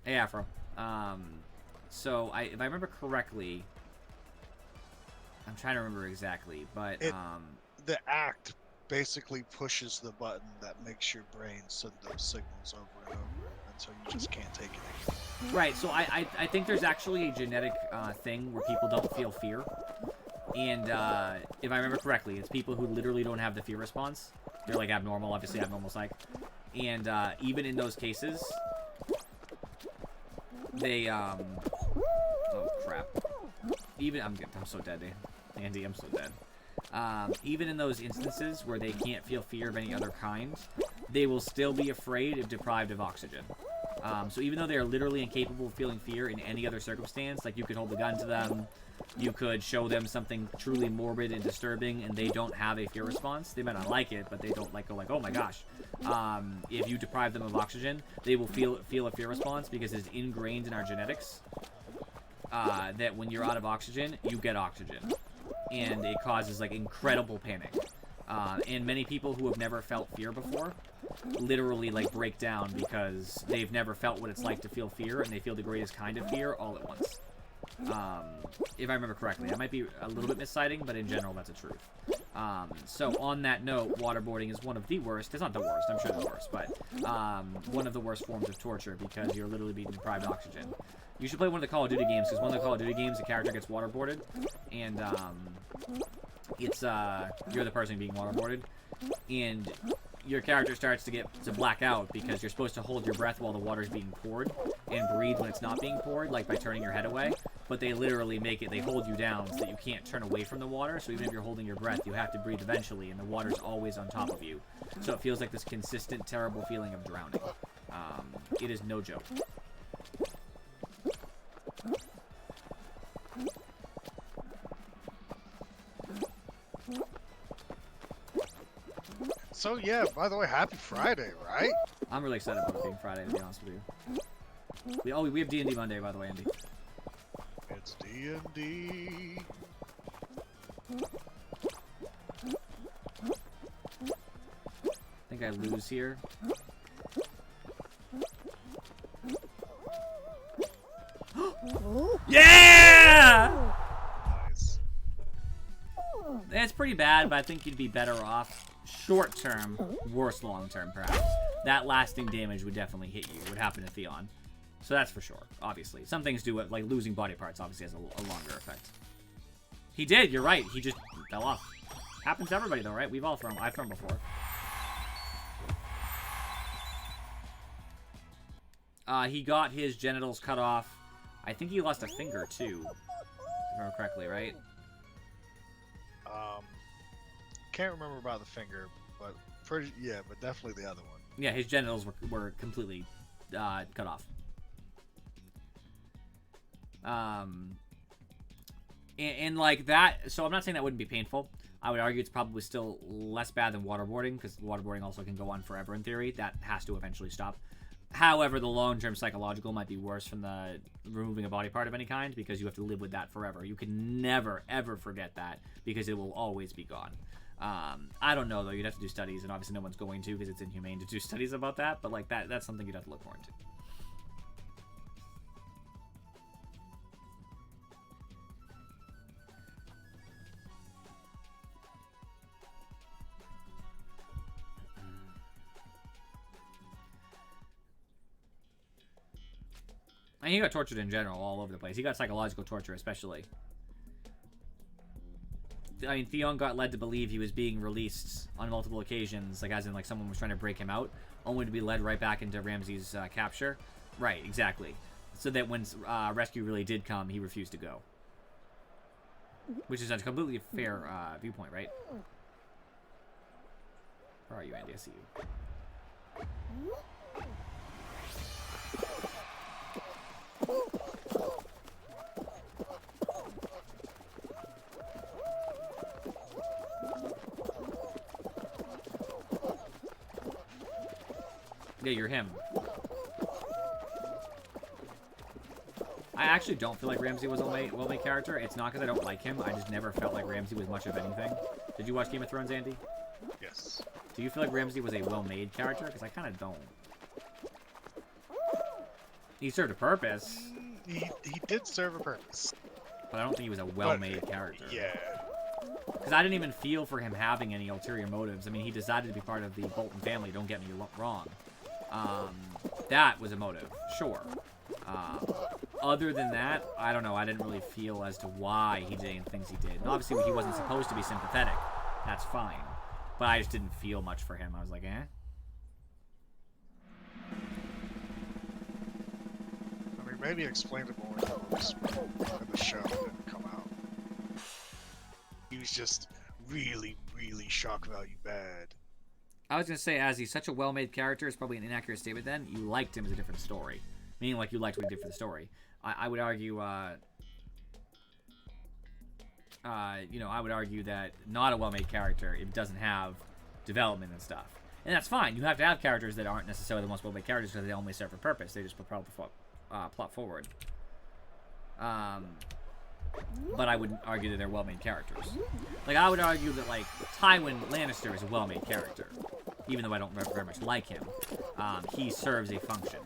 Hey Afro. So if I remember correctly, I'm trying to remember exactly, but the act basically pushes the button that makes your brain send those signals over and over until you just can't take it anymore. Right. So I think there's actually a genetic thing where people don't feel fear. And if I remember correctly, it's people who literally don't have the fear response. They're like abnormal, obviously abnormal psych. And even in those cases, they oh crap. I'm so dead, Andy. I'm so dead. Even in those instances where they can't feel fear of any other kind, they will still be afraid if deprived of oxygen. So even though they are literally incapable of feeling fear in any other circumstance, like you could hold a gun to them, you could show them something truly morbid and disturbing, and they don't have a fear response. They might not like it, but they don't go like, oh my gosh. If you deprive them of oxygen, they will feel a fear response because it's ingrained in our genetics that when you're out of oxygen, you get oxygen. And it causes like incredible panic. And many people who have never felt fear before literally like break down because they've never felt what it's like to feel fear, and they feel the greatest kind of fear all at once. If I remember correctly. I might be a little bit misciting, but in general, that's a truth. So on that note, waterboarding is one of the worst. It's not the worst, I'm sure the worst, but one of the worst forms of torture because you're literally being deprived of oxygen. You should play one of the Call of Duty games, because one of the Call of Duty games, the character gets waterboarded, and it's you're the person being waterboarded, and your character starts to black out because you're supposed to hold your breath while the water's being poured and breathe when it's not being poured, like by turning your head away. But they literally they hold you down so that you can't turn away from the water. So even if you're holding your breath, you have to breathe eventually, and the water's always on top of you. So it feels like this consistent, terrible feeling of drowning. It is no joke. So yeah, by the way, happy Friday, right? I'm really excited about it being Friday, to be honest with you. We have D&D Monday, by the way, Andy. It's D&D. I think I lose here. Yeah! Nice. It's pretty bad, but I think you'd be better off short term, worse long term, perhaps. That lasting damage would definitely hit you. Would happen to Theon. So that's for sure, obviously. Some things do it, like losing body parts obviously has a longer effect. He did, you're right. He just fell off. Happens to everybody though, right? I've thrown before. He got his genitals cut off. I think he lost a finger too, if I remember correctly, right? Can't remember about the finger, but but definitely the other one. Yeah, his genitals were completely cut off. And like that, so I'm not saying that wouldn't be painful. I would argue it's probably still less bad than waterboarding, because waterboarding also can go on forever in theory. That has to eventually stop. However, the long-term psychological might be worse from the removing a body part of any kind, because you have to live with that forever. You can never, ever forget that, because it will always be gone. I don't know, though. You'd have to do studies, and obviously no one's going to, because it's inhumane to do studies about that, but like that's something you'd have to look more into. And he got tortured in general all over the place. He got psychological torture especially. I mean, Theon got led to believe he was being released on multiple occasions, like as in like someone was trying to break him out, only to be led right back into Ramsay's capture. Right, exactly. So that when rescue really did come, he refused to go. Which is a completely fair viewpoint, right? Where are you, Andy? I see you. Yeah, you're him. I actually don't feel like Ramsay was a well-made character. It's not because I don't like him. I just never felt like Ramsay was much of anything. Did you watch Game of Thrones, Andy? Yes. Do you feel like Ramsay was a well-made character? Because I kind of don't. He served a purpose. He did serve a purpose. But I don't think he was a well-made character. Yeah. Because I didn't even feel for him having any ulterior motives. I mean, he decided to be part of the Bolton family, don't get me wrong. That was a motive, sure. Other than that, I don't know. I didn't really feel as to why he did any things he did. And obviously, he wasn't supposed to be sympathetic. That's fine. But I just didn't feel much for him. I was like, eh? I mean, maybe explain it more in the show didn't come out. He was just really, really shock value bad. I was going to say, as he's such a well-made character, it's probably an inaccurate statement then. You liked him as a different story. Meaning, like, you liked what he did for the story. I would argue, you know, I would argue that not a well-made character, it doesn't have development and stuff. And that's fine. You have to have characters that aren't necessarily the most well-made characters because they only serve a purpose. They just propel the plot forward. But I wouldn't argue that they're well-made characters. Like, I would argue that, like, Tywin Lannister is a well-made character. Even though I don't very much like him. He serves a function.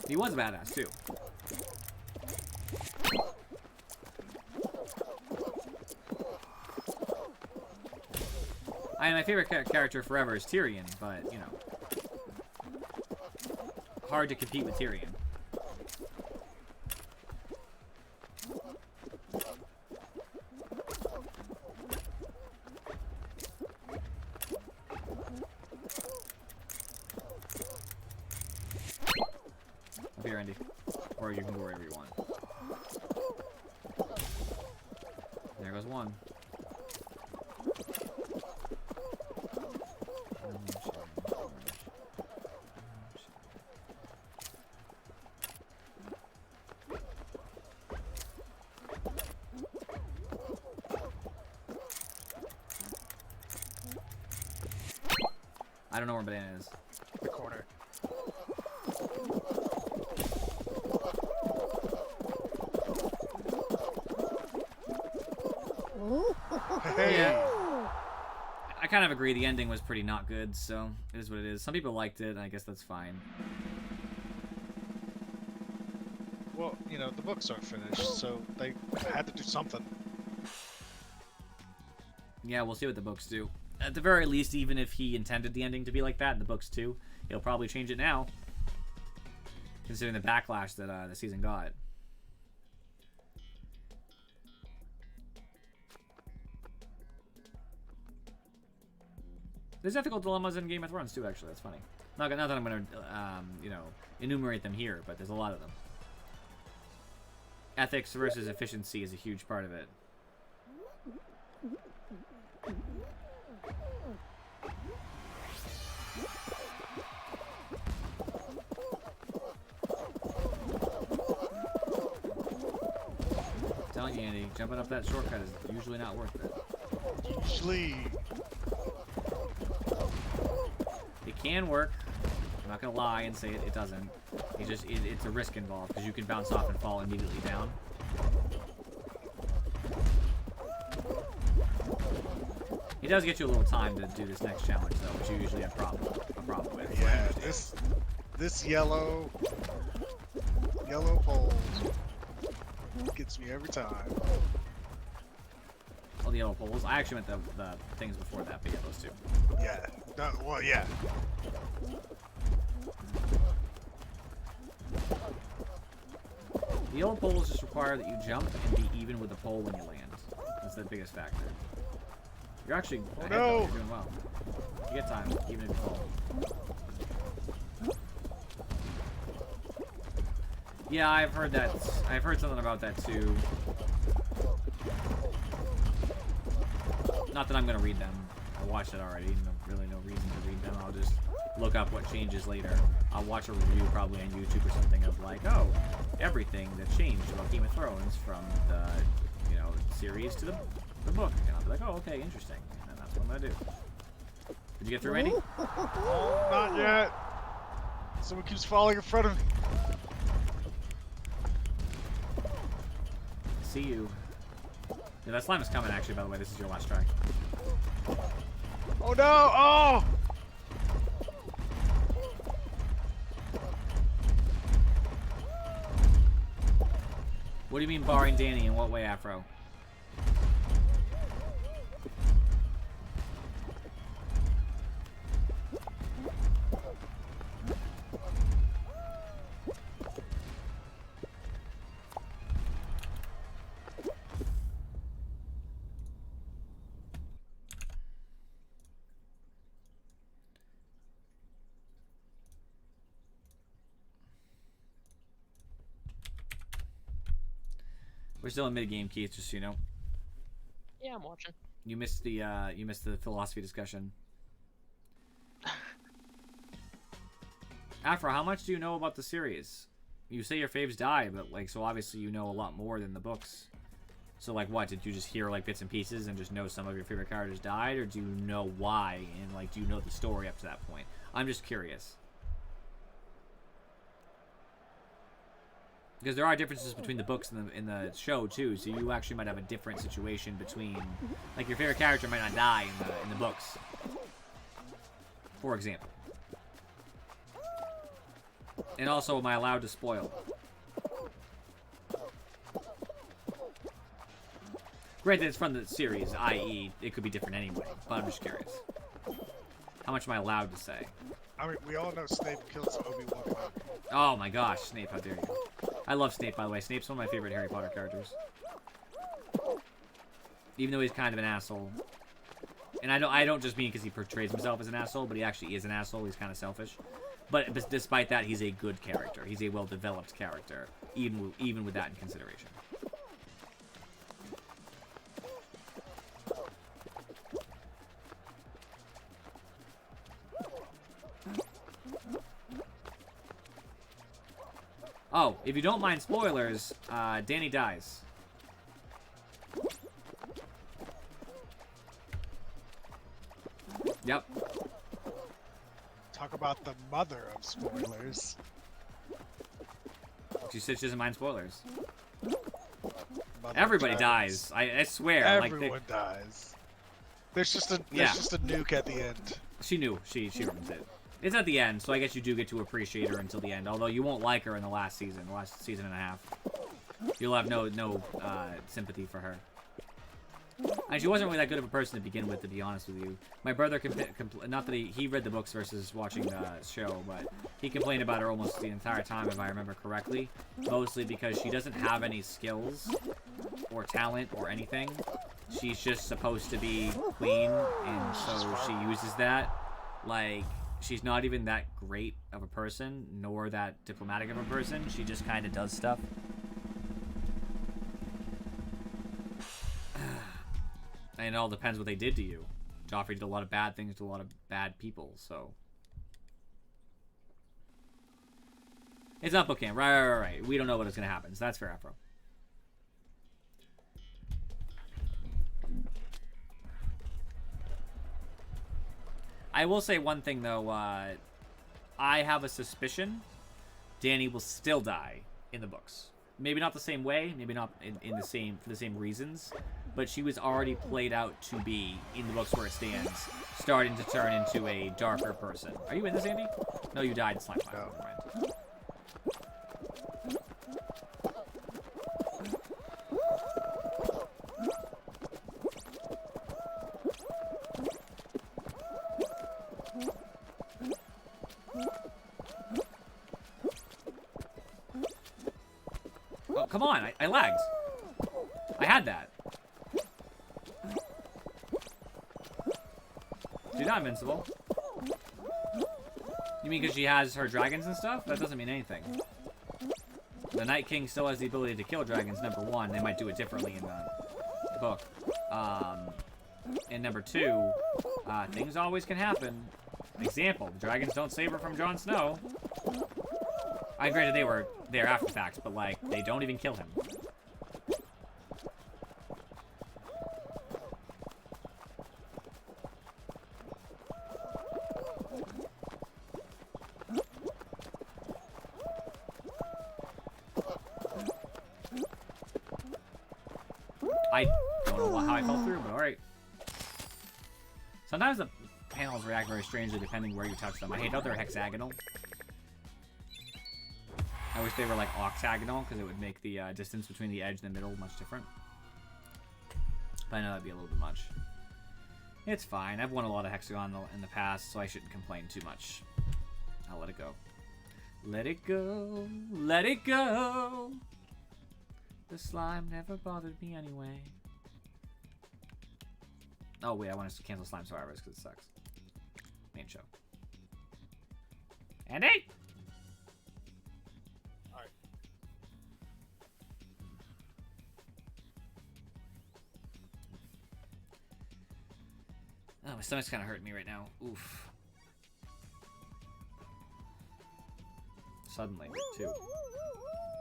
He was a badass, too. I mean, my favorite character forever is Tyrion, but, you know. Hard to compete with Tyrion. Up here, Andy. Or you can go wherever you want. There goes one. I don't know where Banana is. The corner. Hey. Yeah. I kind of agree. The ending was pretty not good, so it is what it is. Some people liked it, and I guess that's fine. Well, you know, the books aren't finished, so they had to do something. Yeah, we'll see what the books do. At the very least, even if he intended the ending to be like that in the books too, he'll probably change it now. Considering the backlash that the season got. There's ethical dilemmas in Game of Thrones too, actually. That's funny. Not that I'm going to, you know, enumerate them here, but there's a lot of them. Ethics versus efficiency is a huge part of it. I'm telling you, Andy, jumping up that shortcut is usually not worth it. Usually. It can work. I'm not gonna lie and say it doesn't. It's a risk involved because you can bounce off and fall immediately down. It does get you a little time to do this next challenge though, which you usually have a problem with. Yeah, this yellow pole gets me every time. Oh, the yellow poles. I actually meant the things before that, but yeah, those two. Yeah. No, well, yeah. The yellow poles just require that you jump and be even with the pole when you land. That's the biggest factor. You're actually ahead, though. You're doing well. You get time, even if you fall. Yeah, I've heard that. I've heard something about that too. Not that I'm gonna read them. I watched it already. Really no reason to read them. I'll just look up what changes later. I'll watch a review probably on YouTube or something of like, oh, everything that changed about Game of Thrones from the, you know, series to the the book. And I'll be like, oh, okay, interesting. And then that's what I'm gonna do. Did you get through, Andy? Not yet. Someone keeps falling in front of me. See you. Yeah, that slime is coming, actually, by the way. This is your last try. Oh no! Oh! What do you mean barring Danny? In what way, Afro? We're still in mid-game, Keith, just so you know. Yeah, I'm watching. You missed the philosophy discussion. Afro, how much do you know about the series? You say your faves die, but like, so obviously you know a lot more than the books. So like, what, did you just hear like bits and pieces and just know some of your favorite characters died, or do you know why, and like, do you know the story up to that point? I'm just curious. Because there are differences between the books and in the show too, so you actually might have a different situation between, like, your favorite character might not die in the books, for example. And also, am I allowed to spoil? Granted, it's from the series, i.e., it could be different anyway, but I'm just curious. How much am I allowed to say? I mean, we all know Snape kills Obi-Wan. Oh my gosh, Snape, how dare you. I love Snape, by the way. Snape's one of my favorite Harry Potter characters. Even though he's kind of an asshole. And I don't just mean because he portrays himself as an asshole, but he actually is an asshole. He's kind of selfish. But despite that, he's a good character. He's a well-developed character, even with that in consideration. Oh, if you don't mind spoilers, Danny dies. Yep. Talk about the mother of spoilers. She said she doesn't mind spoilers. Mother Everybody of dies. I swear. Everyone dies. There's just a nuke at the end. She knew. She runs it. It's at the end, so I guess you do get to appreciate her until the end. Although you won't like her in the last season and a half. You'll have no sympathy for her. And she wasn't really that good of a person to begin with, to be honest with you. My brother, not that he read the books versus watching the show, but he complained about her almost the entire time, if I remember correctly. Mostly because she doesn't have any skills or talent or anything. She's just supposed to be queen, and so she uses that. Like, she's not even that great of a person, nor that diplomatic of a person. She just kind of does stuff. And it all depends what they did to you. Joffrey did a lot of bad things to a lot of bad people, so. It's not book camp. Right. We don't know what is going to happen, so that's fair, Afro. I will say one thing, though. I have a suspicion Danny will still die in the books. Maybe not the same way, maybe not for the same reasons, but she was already played out to be, in the books where it stands, starting to turn into a darker person. Are you in this, Andy? No, you died in Slime Fire. Never mind. Oh, come on, I lagged. I had that. She's not invincible. You mean because she has her dragons and stuff? That doesn't mean anything. The Night King still has the ability to kill dragons, number one. They might do it differently in the book. And number two, things always can happen. Example, the dragons don't save her from Jon Snow. I granted they were there after the fact, but like, they don't even kill him. don't know how I fell through, but alright. Sometimes the panels react very strangely depending where you touch them. I hate how they're hexagonal. I wish they were like octagonal, because it would make the distance between the edge and the middle much different. But I know that'd be a little bit much. It's fine. I've won a lot of hexagon in the past, so I shouldn't complain too much. I'll let it go. Let it go. Let it go. The slime never bothered me anyway. Oh, wait. I want to cancel Slime Survivors because it sucks. Main show. Andy! Alright. Oh, my stomach's kind of hurting me right now. Oof. Suddenly, too.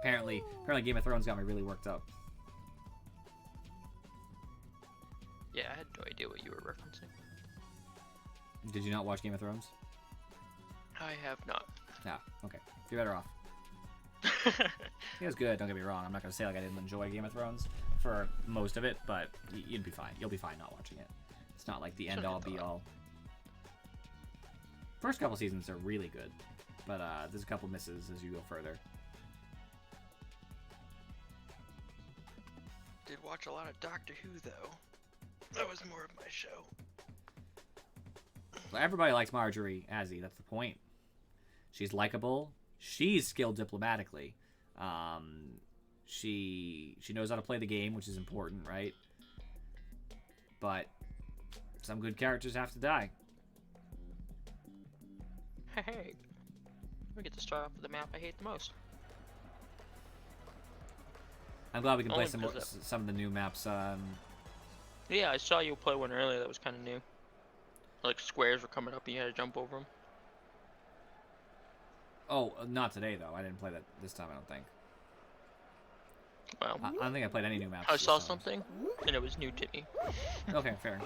Apparently Game of Thrones got me really worked up. Yeah, I had no idea what you were referencing. Did you not watch Game of Thrones? I have not. No. Okay. You're better off. It was good, don't get me wrong. I'm not going to say like I didn't enjoy Game of Thrones for most of it, but you'd be fine. You'll be fine not watching it. It's not like the end-all, be-all. First couple seasons are really good, but there's a couple misses as you go further. Did watch a lot of Doctor Who, though. That was more of my show. Well, everybody likes Marjorie Azzy. That's the point. She's likable. She's skilled diplomatically. She knows how to play the game, which is important, right? But some good characters have to die. Hey, we get to start off with the map I hate the most. I'm glad we can play Only some of the new maps. Yeah, I saw you play one earlier that was kind of new. Like squares were coming up and you had to jump over them. Oh, not today though. I didn't play that this time. I don't think. Well, I don't think I played any new maps. I this saw time. something and it was new to me. Okay, fair.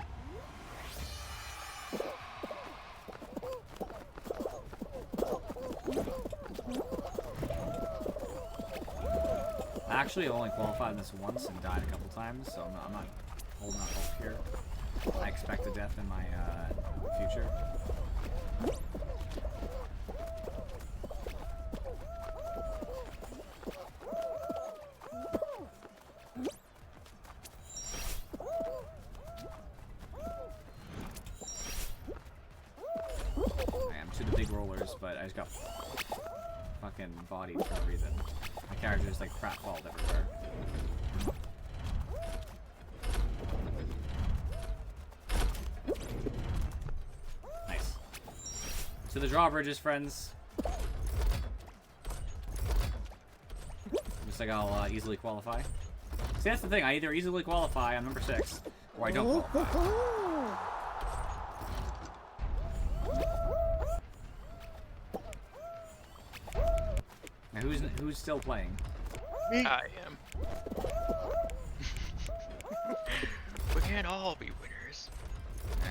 I actually only qualified in this once and died a couple times, so I'm not holding out hope here. I expect a death in my future. I am to the big rollers, but I just got fucking bodied for no reason. My character just like pratfalled everywhere. Nice. To the drawbridges, friends. Looks like I'll easily qualify. See, that's the thing. I either easily qualify, I'm number 6, or I don't qualify. Now, who's still playing? Me? I am. We can't all be winners.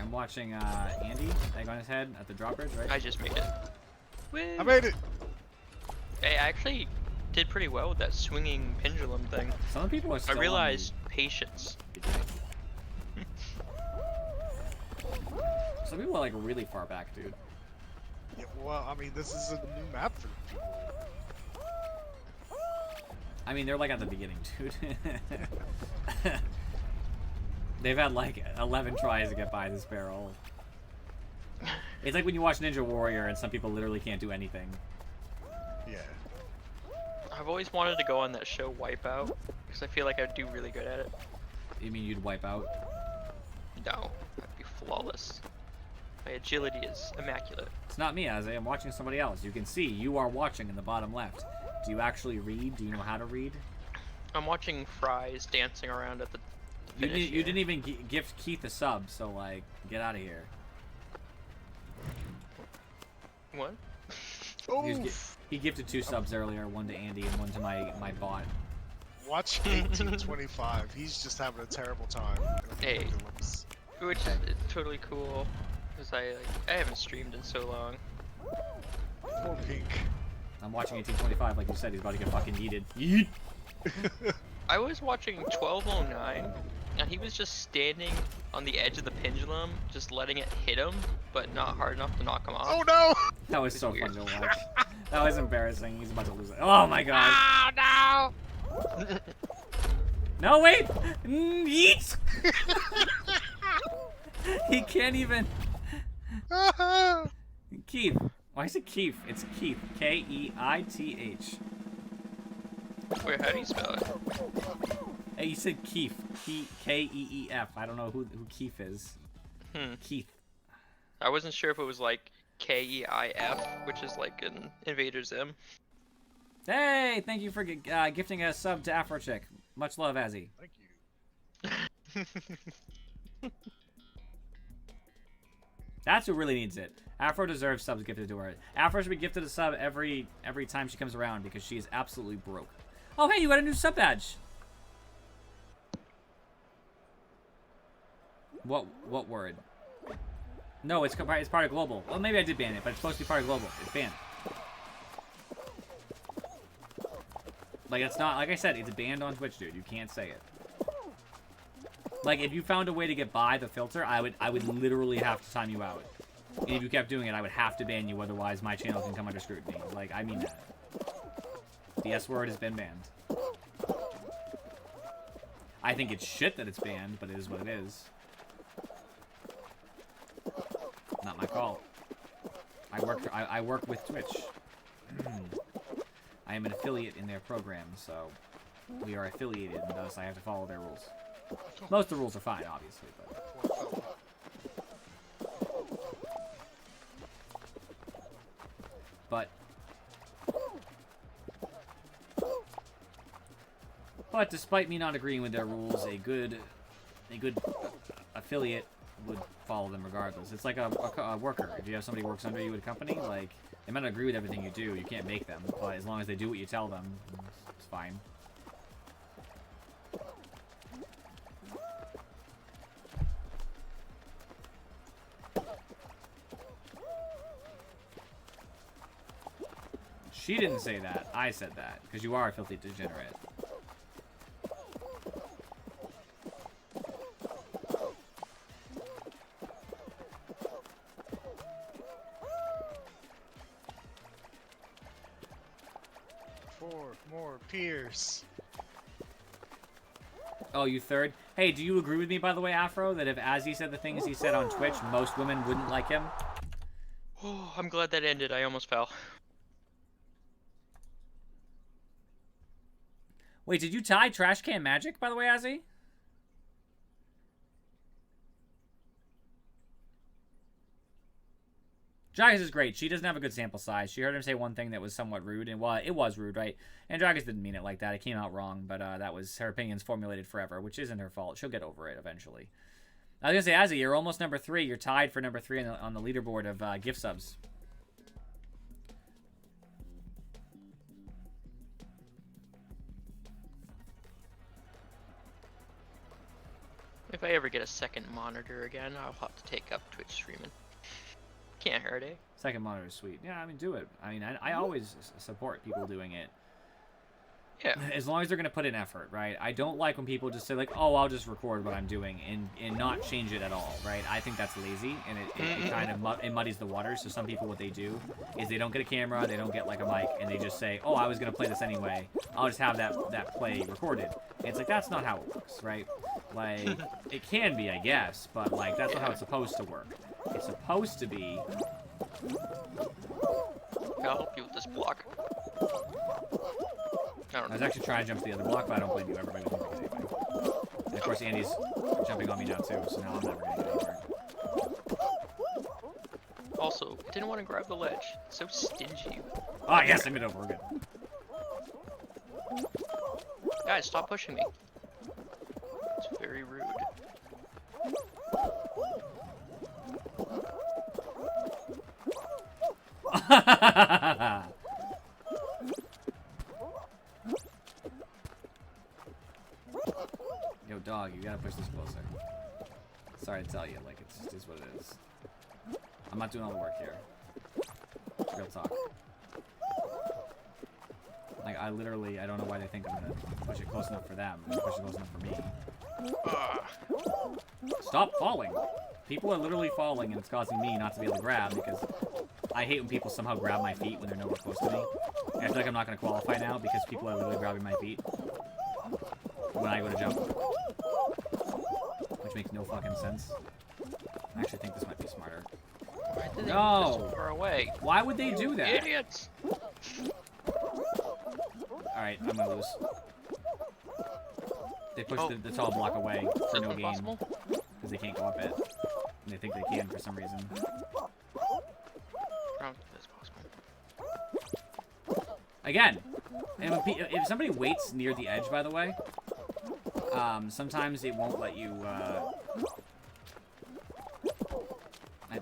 I'm watching Andy, egg on his head at the drawbridge, right? I just made it. Woo. I made it! Hey, I actually did pretty well with that swinging pendulum thing. Some people are still I realized patience. Some people are like really far back, dude. Yeah, well, I mean, this is a new map for people. I mean, they're like at the beginning, dude. They've had like 11 tries to get by this barrel. It's like when you watch Ninja Warrior and some people literally can't do anything. Yeah. I've always wanted to go on that show Wipeout because I feel like I'd do really good at it. You mean you'd wipe out? No, I'd be flawless. My agility is immaculate. It's not me, as I am watching somebody else. You can see you are watching in the bottom left. Do you actually read? Do you know how to read? I'm watching Fries dancing around at the You, finish you didn't even gift Keith a sub, so like, get out of here. What? He gifted 2 subs earlier, one to Andy and one to my bot. Watch 1825. He's just having a terrible time. Hey. Which is totally cool because I haven't streamed in so long. Poor Pink. I'm watching 1825, like you said, he's about to get fucking yeeted. Yeet! I was watching 1209 And he was just standing on the edge of the pendulum, just letting it hit him, but not hard enough to knock him off. Oh no! That was It's so weird. fun to watch. That was embarrassing. He's about to lose it. Oh my god. Oh No, wait! Yeet! He can't even. Keith. Why is it Keith? It's Keith. Keith. no! Wait, how do you spell it? Hey, you said Keith. Keef. I don't know who Keith is. Keith. I wasn't sure if it was like Keif, which is like an Invader Zim. Hey, thank you for gifting a sub to Afrochick. Much love, Azzy. Thank you. That's who really needs it. Afro deserves subs gifted to her. Afro should be gifted a sub every time she comes around because she is absolutely broke. Oh, hey, you got a new sub badge. What word? No, it's part of global. Well, maybe I did ban it, but it's supposed to be part of global. It's banned. Like, it's not, like I said, it's banned on Twitch, dude. You can't say it. Like, if you found a way to get by the filter, I would literally have to time you out. And if you kept doing it, I would have to ban you, otherwise my channel can come under scrutiny. Like, I mean that. The S word has been banned. I think it's shit that it's banned, but it is what it is. Not my call. I work with Twitch. I am an affiliate in their program, so we are affiliated, and thus I have to follow their rules. Most of the rules are fine, obviously, but despite me not agreeing with their rules, a good affiliate would follow them regardless. It's like a worker. If you have somebody who works under you at a company, like, they might not agree with everything you do. You can't make them, but as long as they do what you tell them, it's fine. She didn't say that. I said that, because you are a filthy degenerate. More Pierce. Oh, you third? Hey, do you agree with me, by the way, Afro, that if Azzy said the things he said on Twitch, most women wouldn't like him? Oh, I'm glad that ended. I almost fell. Wait, did you tie Trash Can Magic, by the way, Azzy? Dragus is great. She doesn't have a good sample size. She heard him say one thing that was somewhat rude, and well, it was rude, right? And Dragus didn't mean it like that. It came out wrong, but that was her opinions formulated forever, which isn't her fault. She'll get over it eventually. I was gonna say, Azzy, you're almost number 3. You're tied for number 3 on the leaderboard of gift subs. If I ever get a second monitor again, I'll have to take up Twitch streaming. Can't hurt, eh? Second monitor is sweet. Yeah, I mean, do it. I mean, I always support people doing it. Yeah. As long as they're going to put in effort, right? I don't like when people just say, like, oh, I'll just record what I'm doing and not change it at all, right? I think that's lazy, and it kind of it muddies the waters. So some people, what they do is they don't get a camera, they don't get, like, a mic, and they just say, oh, I was going to play this anyway. I'll just have that play recorded. And it's like, that's not how it works, right? Like, it can be, I guess, but, like, that's not how it's supposed to work. It's supposed to be... I'll help you with this block. I was actually trying to jump to the other block, but I don't blame you. Everybody was moving it anyway. And of course, Andy's jumping on me now, too, so now I'm never going to get anywhere. Also, I didn't want to grab the ledge. It's so stingy. Ah, yes, I made it over. We're good. Guys, stop pushing me. It's very rude. Yo, dog, you gotta push this closer. Sorry to tell you, like, it's just is what it is. I'm not doing all the work here. Real talk. Like, I don't know why they think I'm gonna push it close enough for them. I'm gonna push it close enough for me. Stop falling. People are literally falling, and it's causing me not to be able to grab because I hate when people somehow grab my feet when they're nowhere close to me. I feel like I'm not going to qualify now because people are literally grabbing my feet when I go to jump. Which makes no fucking sense. I actually think this might be smarter. Why did they No. move this so far away? Why would they do that? Idiots! Alright, I'm gonna lose. They pushed the tall block away Is for that no gain. impossible? Because they can't go up it. And they think they can for some reason. I don't think that's possible. Again, and when if somebody waits near the edge, by the way, sometimes it won't let you,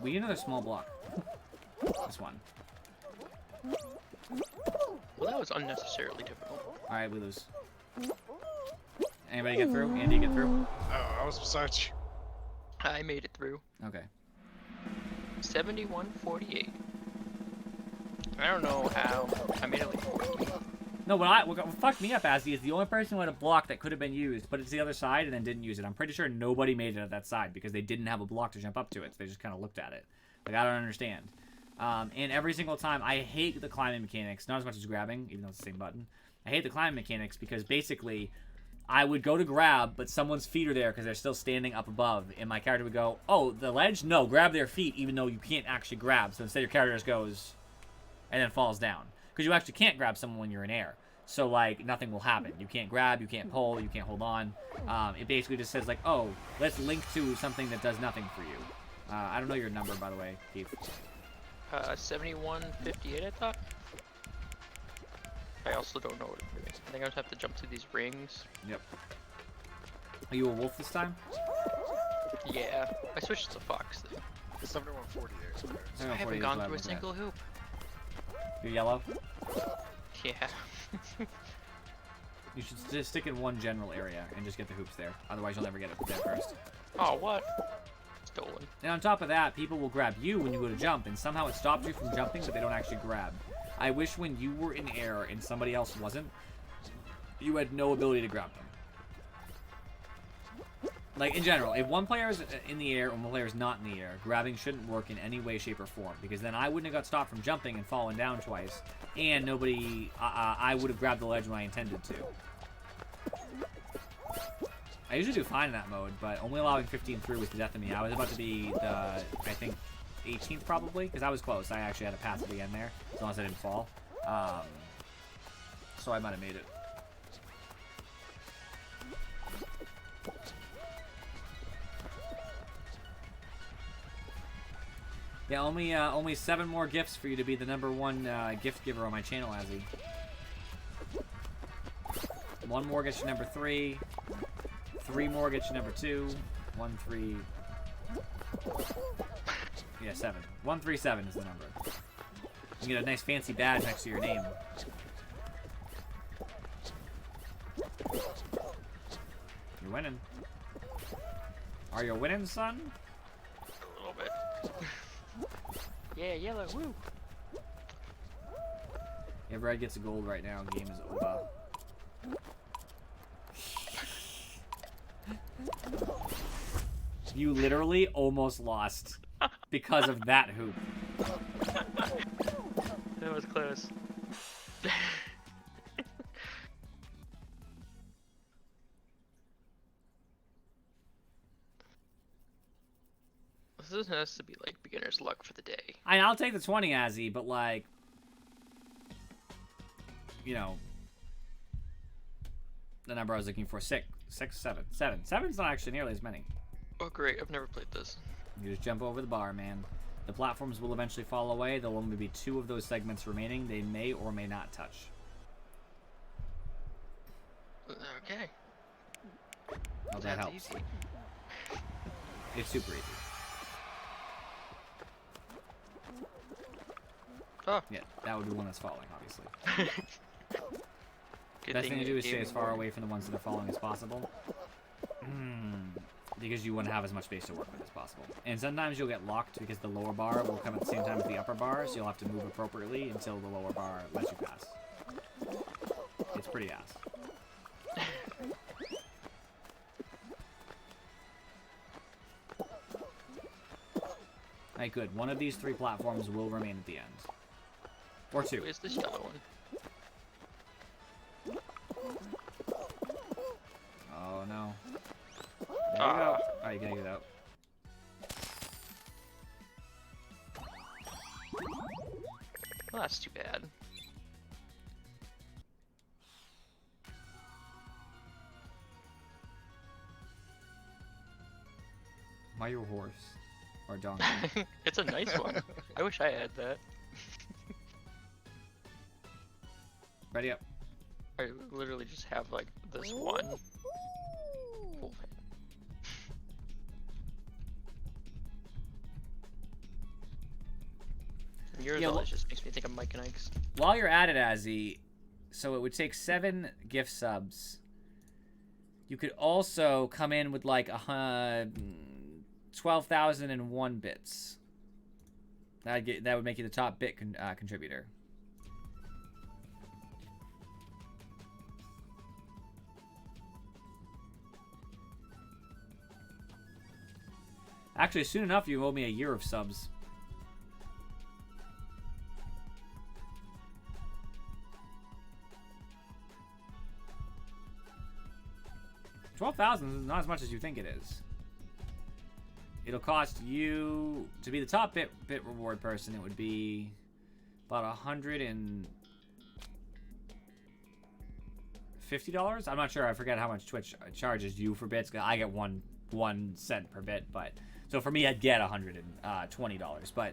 we need another small block. This one. Well, that was unnecessarily difficult. Alright, we lose. Anybody get through? Andy, get through? Oh, I was beside you. I made it through. Okay. 71-48. I don't know how. I made it like 14. No, what fucked me up, Azzy, is the only person who had a block that could have been used, but it's the other side and then didn't use it. I'm pretty sure nobody made it at that side because they didn't have a block to jump up to it. So they just kind of looked at it. Like, I don't understand. And every single time, I hate the climbing mechanics, not as much as grabbing, even though it's the same button. I hate the climbing mechanics because basically, I would go to grab, but someone's feet are there because they're still standing up above, and my character would go, oh, the ledge? No, grab their feet, even though you can't actually grab. So instead your character just goes and then falls down. Because you actually can't grab someone when you're in air. So, like, nothing will happen. You can't grab, you can't pull, you can't hold on. It basically just says, like, oh, let's link to something that does nothing for you. I don't know your number, by the way, Keith. 71-58, I thought. I also don't know what it is. I think I would have to jump through these rings. Yep. Are you a wolf this time? Yeah, I switched to fox though. 71-48. I haven't gone through a single hoop. You're yellow? Yeah. You should just stick in one general area and just get the hoops there. Otherwise, you'll never get it there first. Oh, what? Stolen. And on top of that, people will grab you when you go to jump, and somehow it stops you from jumping, but they don't actually grab. I wish when you were in air and somebody else wasn't, you had no ability to grab them. Like, in general, if one player is in the air and one player is not in the air, grabbing shouldn't work in any way, shape, or form. Because then I wouldn't have got stopped from jumping and falling down twice. And nobody... I would have grabbed the ledge when I intended to. I usually do fine in that mode, but only allowing 15 through was the death of me. I was about to be the, I think, 18th probably, because I was close. I actually had a pass at the end there, as long as I didn't fall. So I might have made it. Yeah, only 7 more gifts for you to be the #1 gift giver on my channel, Azzy. 1 more gets you number 3. 3 more gets you number 2. 1, 3. Yeah, 7. 137 is the number. You get a nice fancy badge next to your name. You're winning. Are you winning, son? A little bit. Yeah, yellow, woo! If Red gets a gold right now, game is over. You literally almost lost because of that hoop. That was close. This has to be like beginner's luck for the day. I'll take the 20, Azzy, but like, you know, the number I was looking for, 6, 7. 7's not actually nearly as many. Oh great, I've never played this. You just jump over the bar, man. The platforms will eventually fall away. There'll only be 2 of those segments remaining. They may or may not touch. Okay. Oh, that That's helps. easy. It's super easy. Oh. Yeah, that would be one that's falling, obviously. Good Best thing to do is you stay gave as me far more. away from the ones that are falling as possible. Because you want to have as much space to work with as possible. And sometimes you'll get locked because the lower bar will come at the same time as the upper bar, so you'll have to move appropriately until the lower bar lets you pass. It's pretty ass. Alright, good. One of these 3 platforms will remain at the end. Or 2. Where's this yellow one? Oh, no. There you go. Alright, you gotta get out. Well, that's too bad. Why your horse? Or donkey? It's a nice one. I wish I had that. Ready up. I literally just have like this one full fan. Yours Yeah, always just makes me think of Mike and Ike's. While you're at it, Azzy, so it would take 7 gift subs. You could also come in with like 12,001 bits. That would make you the top bit contributor. Actually, soon enough, you owe me a year of subs. 12,000 is not as much as you think it is. It'll cost you to be the top bit reward person. It would be about $150. I'm not sure. I forget how much Twitch charges you for bits. I get one cent per bit, but so for me, I'd get $120. But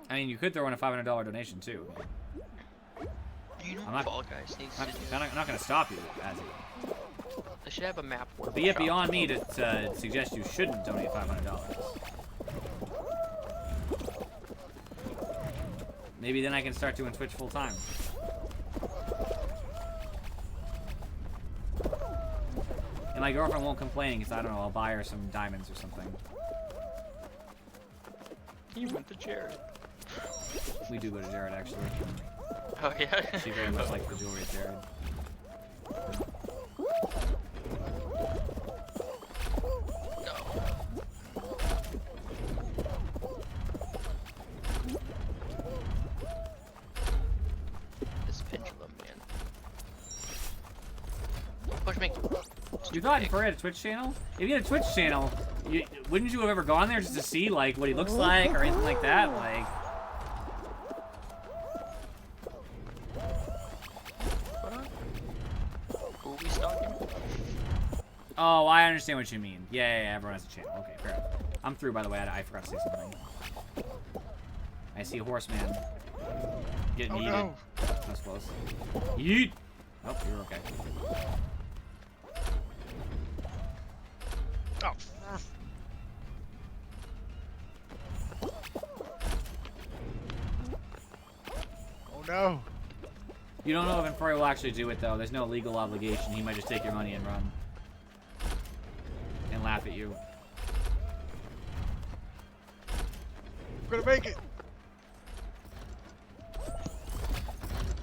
I mean, you could throw in a $500 donation too. You know, I'm not- Fall Guys needs to do. I'm not going to stop you, Azzy. They should have a map. Be it beyond me to suggest you shouldn't donate $500. Maybe then I can start doing Twitch full time. And my girlfriend won't complain because I don't know, I'll buy her some diamonds or something. You went to Jared. We do go to Jared actually. Oh yeah. She very much likes the jewelry at Jared. This pendulum, man. Push me. You got Infrared a Twitch channel? If you had a Twitch channel, wouldn't you have ever gone there just to see like what he looks like or anything like that? Like, Who are we stalking? oh, I understand what you mean. Yeah, everyone has a channel. Okay, fair enough. I'm through, by the way. I forgot to say something. I see a horseman getting Oh yeeted. no! That's close. Yeet! Oh, you're okay. Oh. Oh no! You don't know if Inferi will actually do it, though. There's no legal obligation. He might just take your money and run. And laugh at you. I'm gonna make it!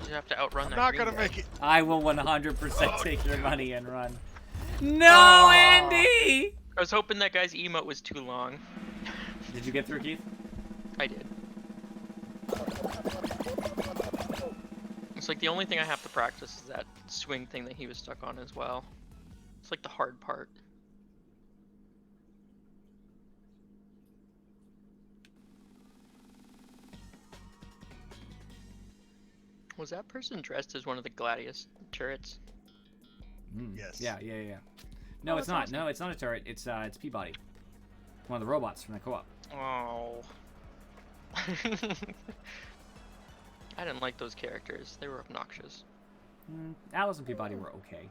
You have to outrun I'm that. not green gonna guy. make it! I will 100% take your money and run. No, Andy! I was hoping that guy's emote was too long. Did you get through, Keith? I did. It's like the only thing I have to practice is that swing thing that he was stuck on as well. It's like the hard part. Was that person dressed as one of the Gladius turrets? Mm. Yes. Yeah. No, Oh, it's that's not. awesome. No, it's not a turret. It's Peabody. One of the robots from the co-op. Oh. I didn't like those characters. They were obnoxious. Alice and Peabody were okay.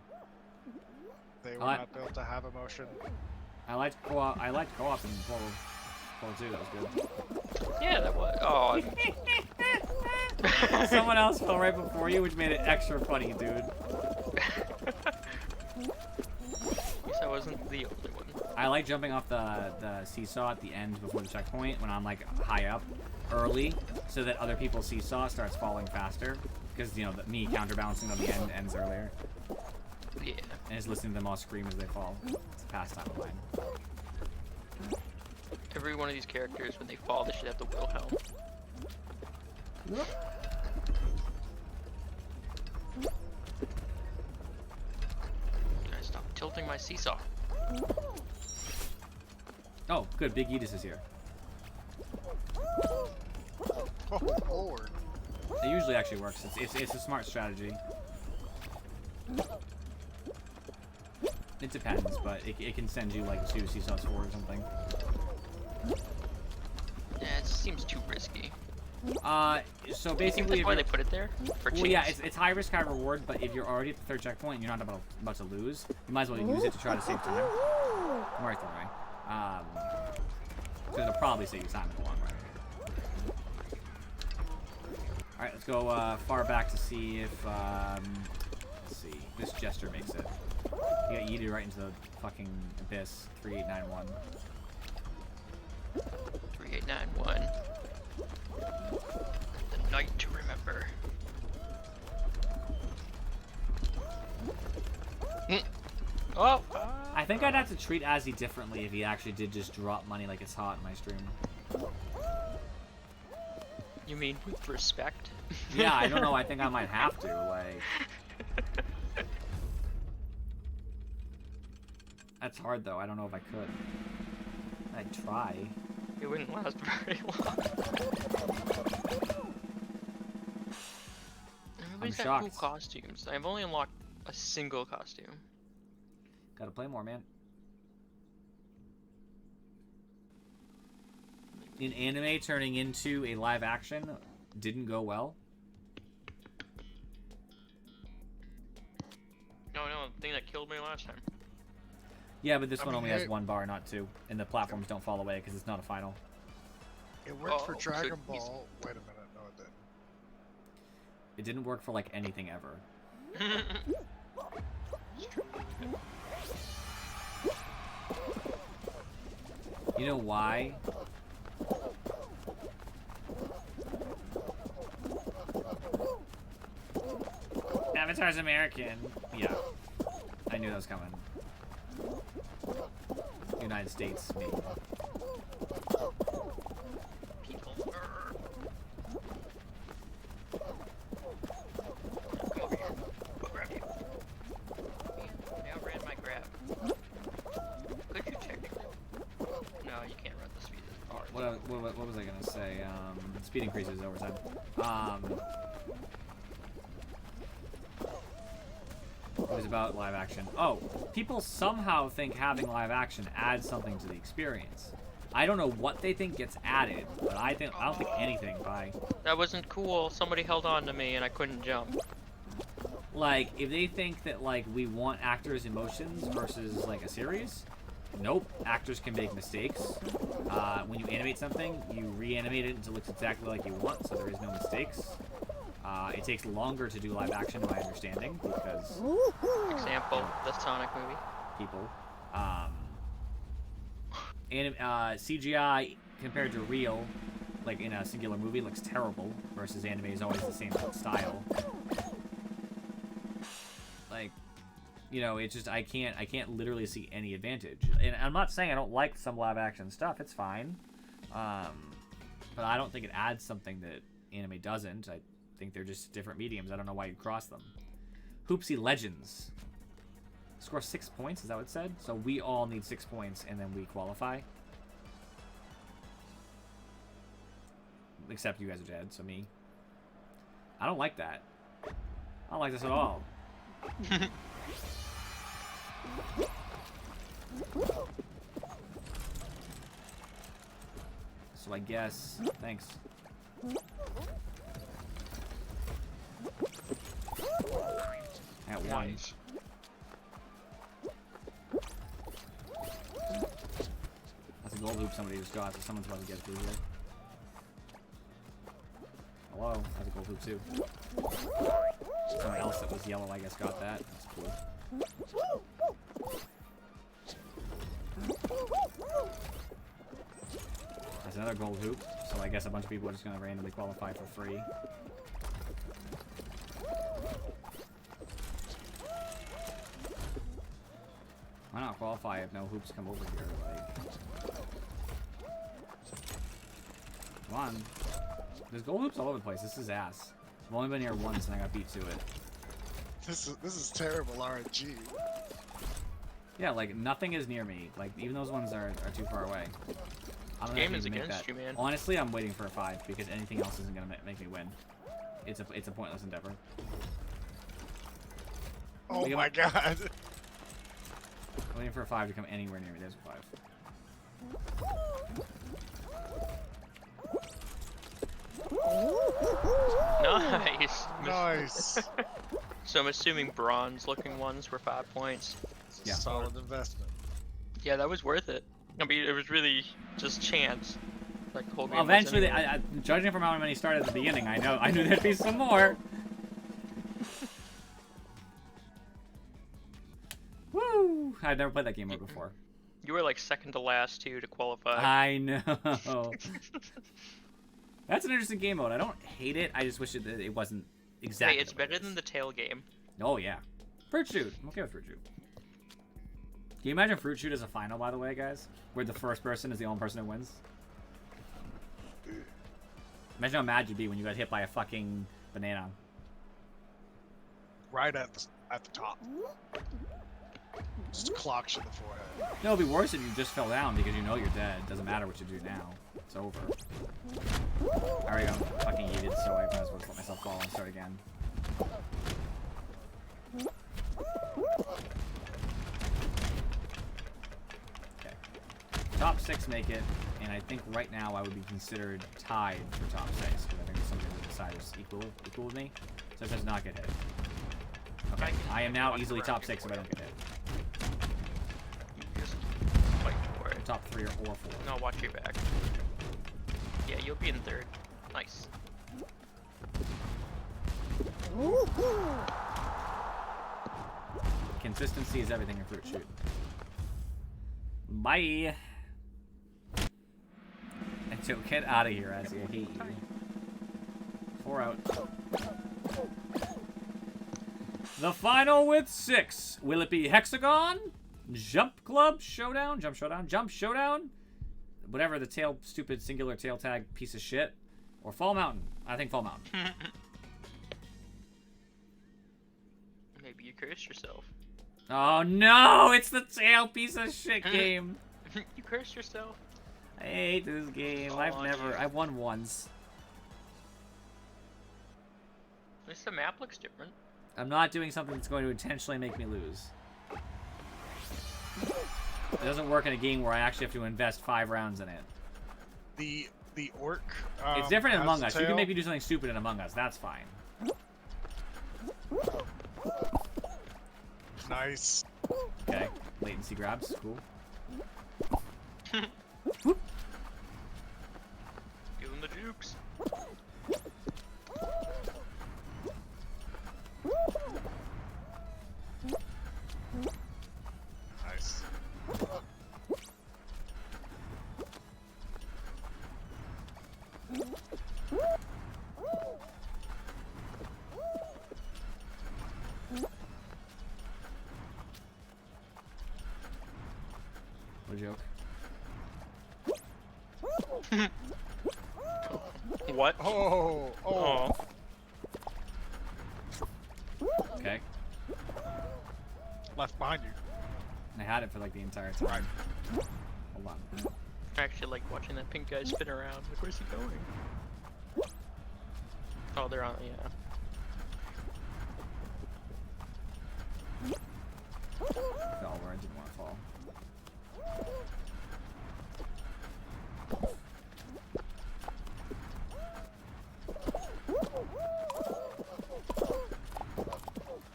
They were I- not built to have emotion. I liked co-op. I liked co-op in Portal 2. That was good. Yeah, that was. Oh. Someone else fell right before you, which made it extra funny, dude. At least I wasn't the only one. I like jumping off the seesaw at the end before the checkpoint when I'm like high up early, so that other people's seesaw starts falling faster. Because, you know, me counterbalancing on the end ends earlier. Yeah. And just listening to them all scream as they fall. It's a pastime of mine. Every one of these characters, when they fall, they should have the Wilhelm. Guys, stop tilting my seesaw. Oh, good. Big Edis is here. Oh lord. It usually actually works. It's a smart strategy. It depends, but it can send you like 2 seesaws forward or something. Yeah, it just seems too risky. So I think basically, that's if why you're- they put it there. For well, yeah, chance. it's high risk, high reward. But if you're already at the 3rd checkpoint and you're not about to lose, you might as well use it to try to save time. I'm right there, right? Because it'll probably save you time in the long run. All right, let's go far back to see if let's see, this Jester makes it. He got yeeted right into the fucking abyss. 3891. 3891. The night to remember. Oh! I think I'd have to treat Azzy differently if he actually did just drop money like it's hot in my stream. You mean with respect? Yeah, I don't know. I think I might have to. Like, that's hard though. I don't know if I could. I'd try. It wouldn't last very long. Everybody's got cool shocked. costumes. I've only unlocked a single costume. Gotta play more, man. In anime, turning into a live action didn't go well. No, the thing that killed me last time. Yeah, but this I one mean, only has it- 1 bar, not 2, and the platforms don't fall away because it's not a final. It worked for Oh, so Dragon he's- Ball. Wait a minute, no it didn't. It didn't work for like anything ever. You know why? Avatar's American. Yeah. I knew that was coming. United States, me. People. Come over here. I'll grab you. I outran my grab. Could you technically? No, you can't run the speed as far. What was I gonna say? Speed increases over time. It was about live action. Oh, people somehow think having live action adds something to the experience. I don't know what they think gets added, but I don't think anything by That wasn't cool. Somebody held on to me and I couldn't jump. like if they think that like we want actors' emotions versus like a series. Nope, actors can make mistakes. When you animate something, you reanimate it until it looks exactly like you want, so there is no mistakes. It takes longer to do live action, to my understanding, because Example, the Sonic movie. people. CGI compared to real, like in a singular movie, looks terrible, versus anime is always the same style. Like, you know, it's just I can't literally see any advantage. And I'm not saying I don't like some live action stuff. It's fine, but I don't think it adds something that anime doesn't. I think they're just different mediums. I don't know why you'd cross them. Hoopsie Legends. Score 6 points, is that what it said? So we all need 6 points and then we qualify. Except you guys are dead, so me. I don't like that. I don't like this at all. So I guess... Thanks. At one. Nice. That's a gold hoop somebody just got, so someone's about to get through here. Hello? That's a gold hoop too. Someone else that was yellow, I guess, got that. That's cool. That's another gold hoop, so I guess a bunch of people are just gonna randomly qualify for free. Why not qualify if no hoops come over here? Like, come on. There's gold hoops all over the place. This is ass. I've only been here once and I got beat to it. This is terrible RNG. Yeah, like nothing is near me. Like even those ones are too far away. I'm gonna Game is make against that. you, man. Honestly, I'm waiting for a 5 because anything else isn't gonna make me win. It's a pointless endeavor. Oh Look at my god. I'm waiting for a 5 to come anywhere near me. There's a 5. Nice. Nice. So I'm assuming bronze-looking ones were 5 points. It's a Yeah. solid investment. Yeah, that was worth it. I mean, it was really just chance. Like the whole game. Well, was eventually, anyway. judging from how many started at the beginning, I knew there'd be some more. Woo! I'd never played that game mode before. You were like second to last too to qualify. I know. That's an interesting game mode. I don't hate it. I just wish it wasn't exactly. Hey, it's the way better it than is. the tail game. Oh yeah, Fruit Shoot. I'm okay with Fruit Shoot. Can you imagine Fruit Shoot as a final, by the way, guys? Where the first person is the only person who wins? Imagine how mad you'd be when you got hit by a fucking banana. Right at the top. Just clocks you in the forehead. No, it'd be worse if you just fell down because you know you're dead. Doesn't matter what you do now. It's over. I already got fucking yeeted, so I might as well just let myself fall and start again. Okay. Top 6 make it, and I think right now I would be considered tied for top 6 because I think somebody on the side is equal with me. So it does not get hit. Okay, I am now easily top 6 if I don't get hit. Just fight for it. Top 3 or 4. No, watch your back. Yeah, you'll be in third. Nice. Consistency is everything in Fruit Shoot. Bye. And so get out of here, Azzy. I hate you. 4 out. The final with 6. Will it be Hexagon? Jump Club Showdown? Jump Showdown? Jump Showdown? Whatever the tail, stupid singular tail tag piece of shit. Or Fall Mountain. I think Fall Mountain. Maybe you cursed yourself. Oh no! It's the tail piece of shit game. You cursed yourself. I hate this game. Oh, I've won once. At least the map looks different. I'm not doing something that's going to intentionally make me lose. It doesn't work in a game where I actually have to invest 5 rounds in it. The orc. It's different in has Among a Us. You can tail. make me do something stupid in Among Us. That's fine. Nice. Okay. Latency grabs. Cool. Give him the jukes. Nice. What a joke. What? Oh. Oh. Okay. Left behind you. I had it for like the entire time. Hold on. I actually like watching that pink guy spin around. Like, where's he going? Oh, they're on. Yeah. Fell where I didn't want to fall.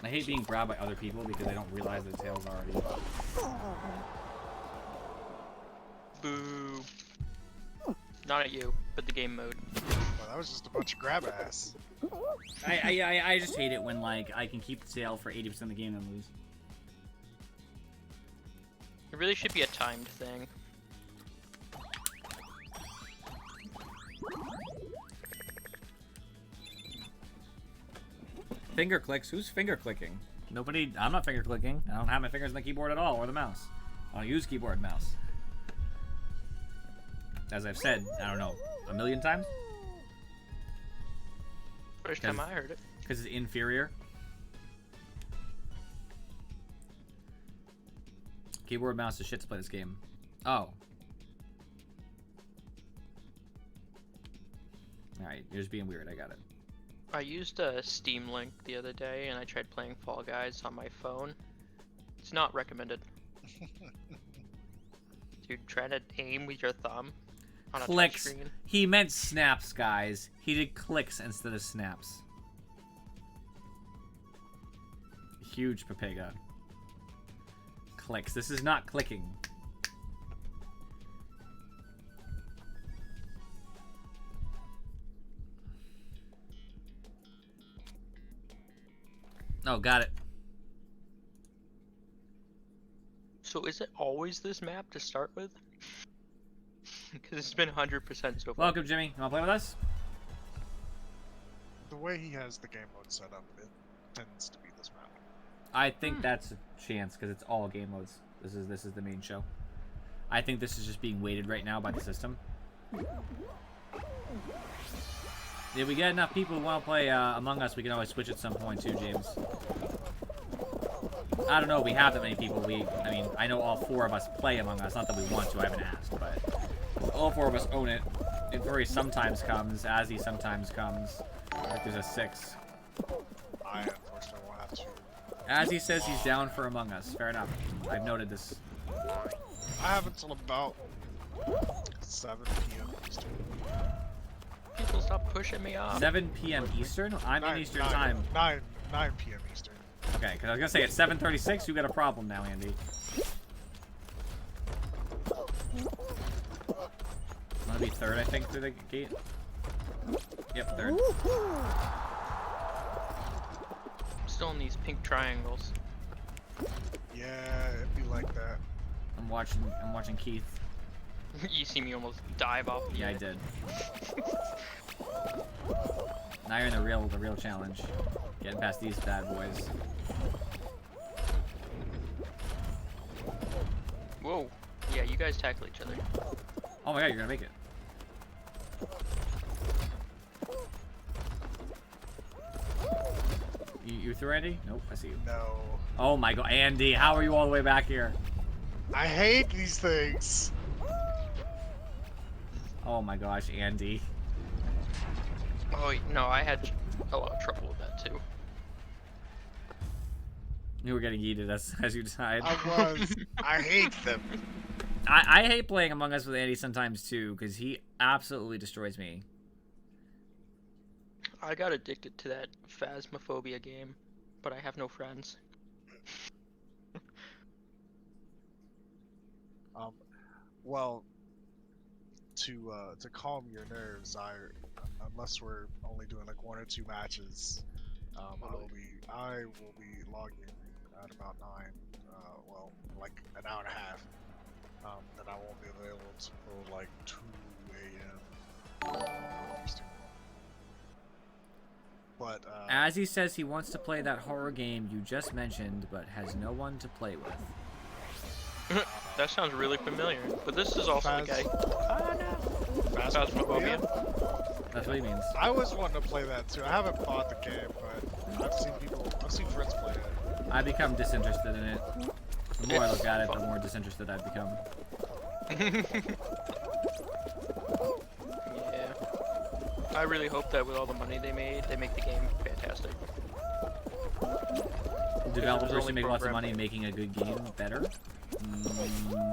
I hate being grabbed by other people because they don't realize the tail's already. Boo. Not at you, but the game mode. Well, that was just a bunch of grab ass. I just hate it when like I can keep the tail for 80% of the game and lose. It really should be a timed thing. Finger clicks? Who's finger clicking? Nobody. I'm not finger clicking. I don't have my fingers on the keyboard at all, or the mouse. I don't use keyboard and mouse. As I've said, I don't know, a million times? First time I heard it. Because it's inferior. Keyboard mouse is shit to play this game. Oh. Alright, you're just being weird, I got it. I used a Steam Link the other day and I tried playing Fall Guys on my phone. It's not recommended. Dude, try to aim with your thumb on a Clicks. touchscreen. He meant snaps, guys. He did clicks instead of snaps. Huge Pepega. Clicks. This is not clicking. Oh, got it. So is it always this map to start with? Because it's been 100% so far. Welcome, Jimmy. You wanna play with us? The way he has the game mode set up, it tends to be this map. I think that's a chance because it's all game modes. This is the main show. I think this is just being weighted right now by the system. If we get enough people who want to play Among Us, we can always switch at some point too, James. I don't know if we have that many people. I mean, I know all four of us play Among Us. Not that we want to, I haven't asked, but all four of us own it. Inventory sometimes comes, Azzy sometimes comes. If there's a 6. I unfortunately will have to. Azzy says he's down for Among Us. Fair enough. I've noted this. I have until about 7 p.m. Eastern. People stop pushing me off. 7 p.m. Eastern? I'm in Eastern time. 9 p.m. Eastern. Okay, because I was going to say, it's 7:36, you got a problem now, Andy. I'm going to be 3rd, I think, through the gate. Yep, 3rd. I'm still in these pink triangles. Yeah, it'd be like that. I'm watching Keith. You see me almost dive off the Yeah, I edge. did. Now you're in the real challenge. Getting past these bad boys. Whoa. Yeah, you guys tackle each other. Oh my god, you're gonna make it. You through, Andy? Nope, I see you. No. Oh my god, Andy, how are you all the way back here? I hate these things. Oh my gosh, Andy. Oh, no, I had a lot of trouble with that too. You were getting yeeted as you died. I was. I hate them. I hate playing Among Us with Andy sometimes too, because he absolutely destroys me. I got addicted to that Phasmophobia game, but I have no friends. Well, to calm your nerves, unless we're only doing like 1 or 2 matches, I will be logging at about 9. Well, like an hour and a half. Then I won't be available until like 2 a.m. But As he says he wants to play that horror game you just mentioned, but has no one to play with. That sounds really familiar, but this is also the guy. Oh no! Phasmophobia. That's what he means. I was wanting to play that too. I haven't bought the game, but I've seen friends play it. I become disinterested in it. The more I look at it, the more disinterested I've become. Yeah. I really hope that with all the money they made, they make the game fantastic. Developers only who make lots of programmed- money making a good game better?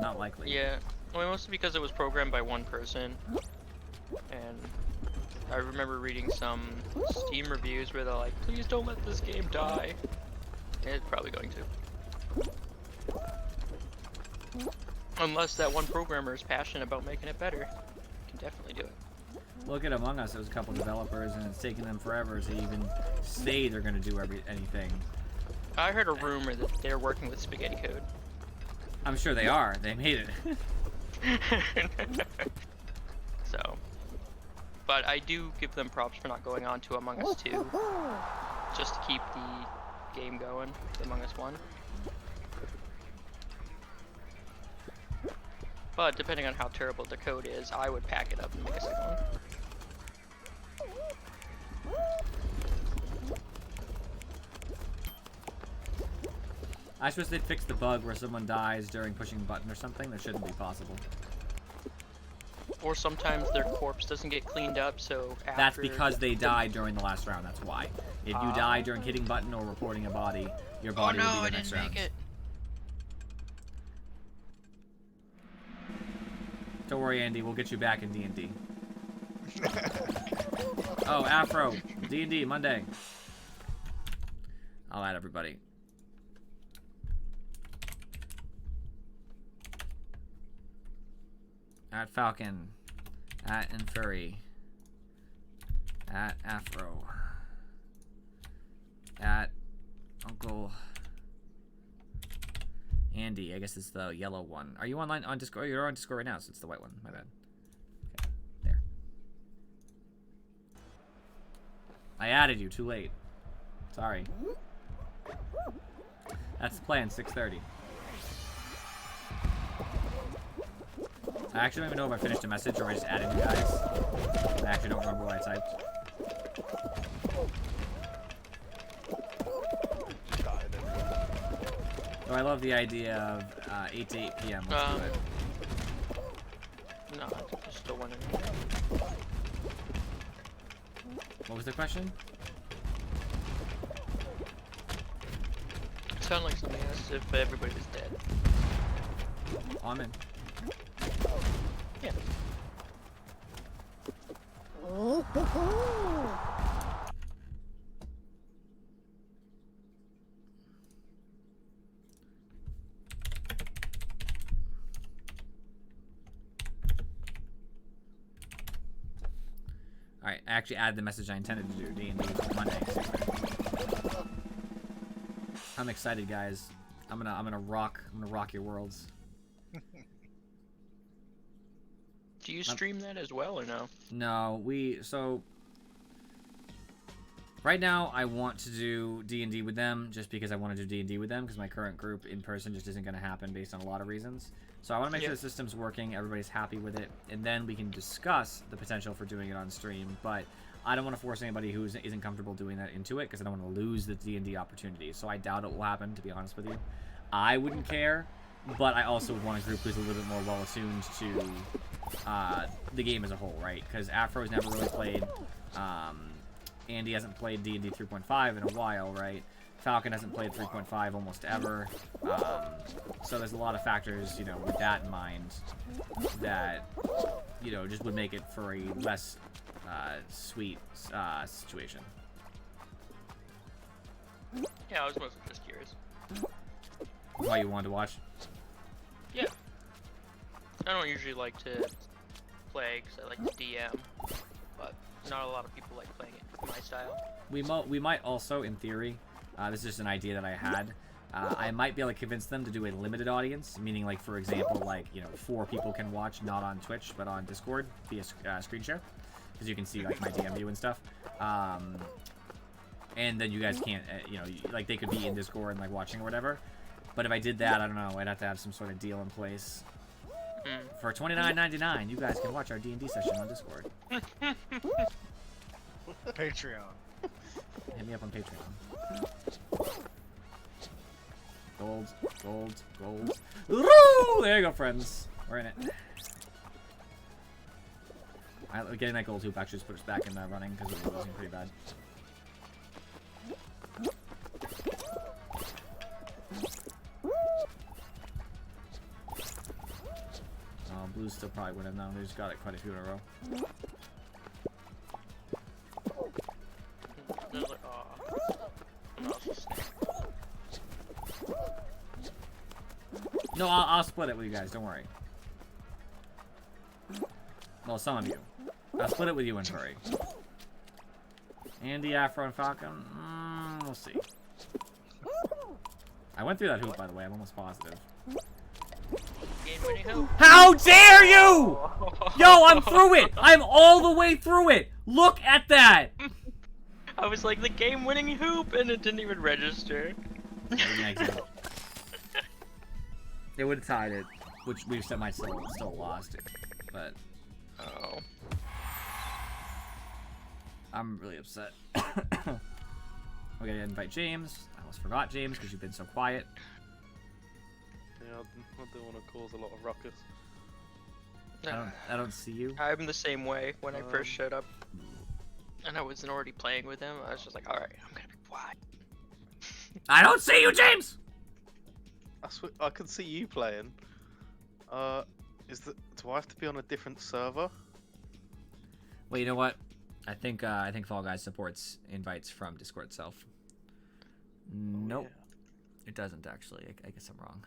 Not likely. Yeah, well, mostly because it was programmed by one person, and I remember reading some Steam reviews where they're like, please don't let this game die. And it's probably going to. Unless that one programmer is passionate about making it better, you can definitely do it. Look at Among Us, there's a couple developers and it's taking them forever to even say they're gonna do anything. I heard a rumor that they're working with Spaghetti Code. I'm sure they are. They made it. So, but I do give them props for not going on to Among Us 2, just to keep the game going, the Among Us 1. But depending on how terrible the code is, I would pack it up and make a second one. I suppose they'd fix the bug where someone dies during pushing a button or something. That shouldn't be possible. Or sometimes their corpse doesn't get cleaned up, so after... That's because they died during the last round. That's why. If you die during hitting button or reporting a body, your body will be the next round. Make it. Don't worry, Andy. We'll get you back in D&D. Oh, Afro. D&D, Monday. I'll add everybody. At Falcon. At Infuri. At Afro. At Uncle Andy. I guess it's the yellow one. Are you online on Discord? You're on Discord right now, so it's the white one. My bad. Okay, there. I added you. Too late. Sorry. That's the plan. 6:30. I actually don't even know if I finished a message or I just added you guys. I actually don't remember what I typed. So I love the idea of 8 to 8 p.m. Let's do it. No, I just still wondering. What was the question? It sounded like something else if everybody was dead. Oh, I'm in. Yeah. Alright, I actually added the message I intended to do. D&D Monday. I'm excited, guys. I'm gonna rock your worlds. Do you stream that as well or no? No, so right now I want to do D&D with them just because I want to do D&D with them because my current group in person just isn't going to happen based on a lot of reasons. So I want to make sure the system's working, everybody's happy with it, and then we can discuss the potential for doing it on stream. But I don't want to force anybody who isn't comfortable doing that into it because I don't want to lose the D&D opportunity. So I doubt it will happen, to be honest with you. I wouldn't care, but I also would want a group who's a little bit more well attuned to the game as a whole, right? Because Afro's never really played. Andy hasn't played D&D 3.5 in a while, right? Falcon hasn't played 3.5 almost ever. So there's a lot of factors, you know, with that in mind that, you know, just would make it for a less sweet situation. Yeah, I was mostly just curious. Why you wanted to watch? Yeah. I don't usually like to play because I like to DM, but not a lot of people like playing it my style. We might also, in theory, this is just an idea that I had, I might be able to convince them to do a limited audience, meaning like, for example, like, you know, 4 people can watch, not on Twitch, but on Discord via screen share, because you can see like my DM view and stuff. And then you guys can't, you know, like they could be in Discord and like watching or whatever. But if I did that, I don't know, I'd have to have some sort of deal in place. For $29.99, you guys can watch our D&D session on Discord. Patreon. Hit me up on Patreon. Gold, gold, gold. Woo! There you go, friends. We're in it. Getting that gold hoop actually just put us back in running because we were losing pretty bad. Blue's still probably winning though. They just got it quite a few in a row. No, I'll split it with you guys. Don't worry. Well, some of you. I'll split it with you and Furry. Andy, Afro, and Falcon. We'll see. I went through that hoop, by the way. I'm almost positive. Game-winning hoop. How dare you! Yo, I'm through it! I'm all the way through it! Look at that! I was like the game-winning hoop, and it didn't even register. It would have tied it, which we've said might still lost it, but Oh. I'm really upset. We're gonna invite James. I almost forgot James because you've been so quiet. Yeah, I don't want to cause a lot of ruckus. I don't see you. I'm the same way when I first Um, showed up. And I wasn't already playing with him. I was just like, alright, I'm gonna be quiet. I don't see you, James! I can see you playing. Do I have to be on a different server? Well, you know what? I think Fall Guys supports invites from Discord itself. Nope, it doesn't actually. I guess I'm wrong.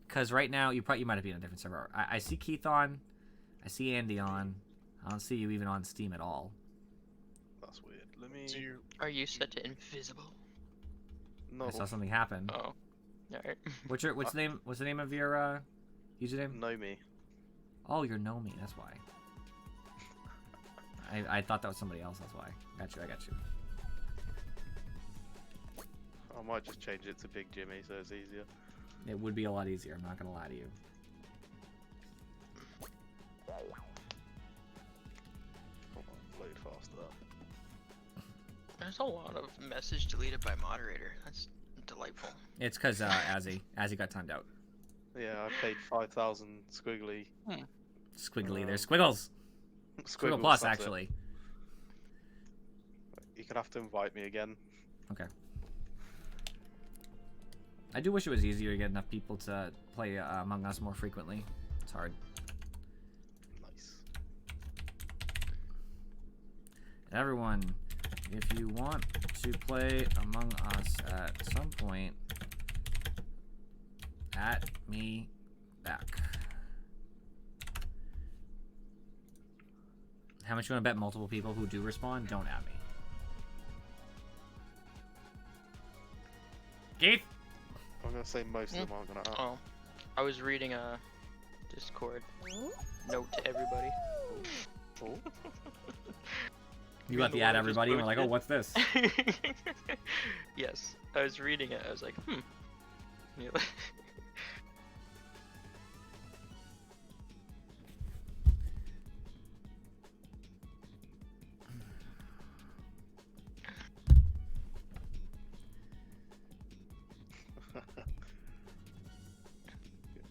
Because right now you might have been on a different server. I see Keith on, I see Andy on. I don't see you even on Steam at all. That's weird. Let me. So Are you set to invisible? No. I saw something happen. Oh. Alright. What's the name? What's the name of your username? Know me. Oh, you're Nomi. That's why. I thought that was somebody else. That's why. I got you. I might just change it to Big Jimmy so it's easier. It would be a lot easier. I'm not gonna lie to you. Come on, load faster. There's a lot of message deleted by moderator. That's delightful. It's because Azzy got timed out. Yeah, I paid 5,000 squiggly. Squiggly. There's squiggles. Squiggle Squiggles, plus, that's it. actually. You can have to invite me again. Okay. I do wish it was easier to get enough people to play Among Us more frequently. It's hard. Nice. And everyone, if you want to play Among Us at some point, at me back. How much you want to bet multiple people who do respond? Don't at me. Keith? I'm gonna say most of them aren't gonna. Oh. I was reading a Discord note to everybody. Oh. You got the ad everybody and we're like, oh, what's this? Yes. I was reading it. I was like, Yeah.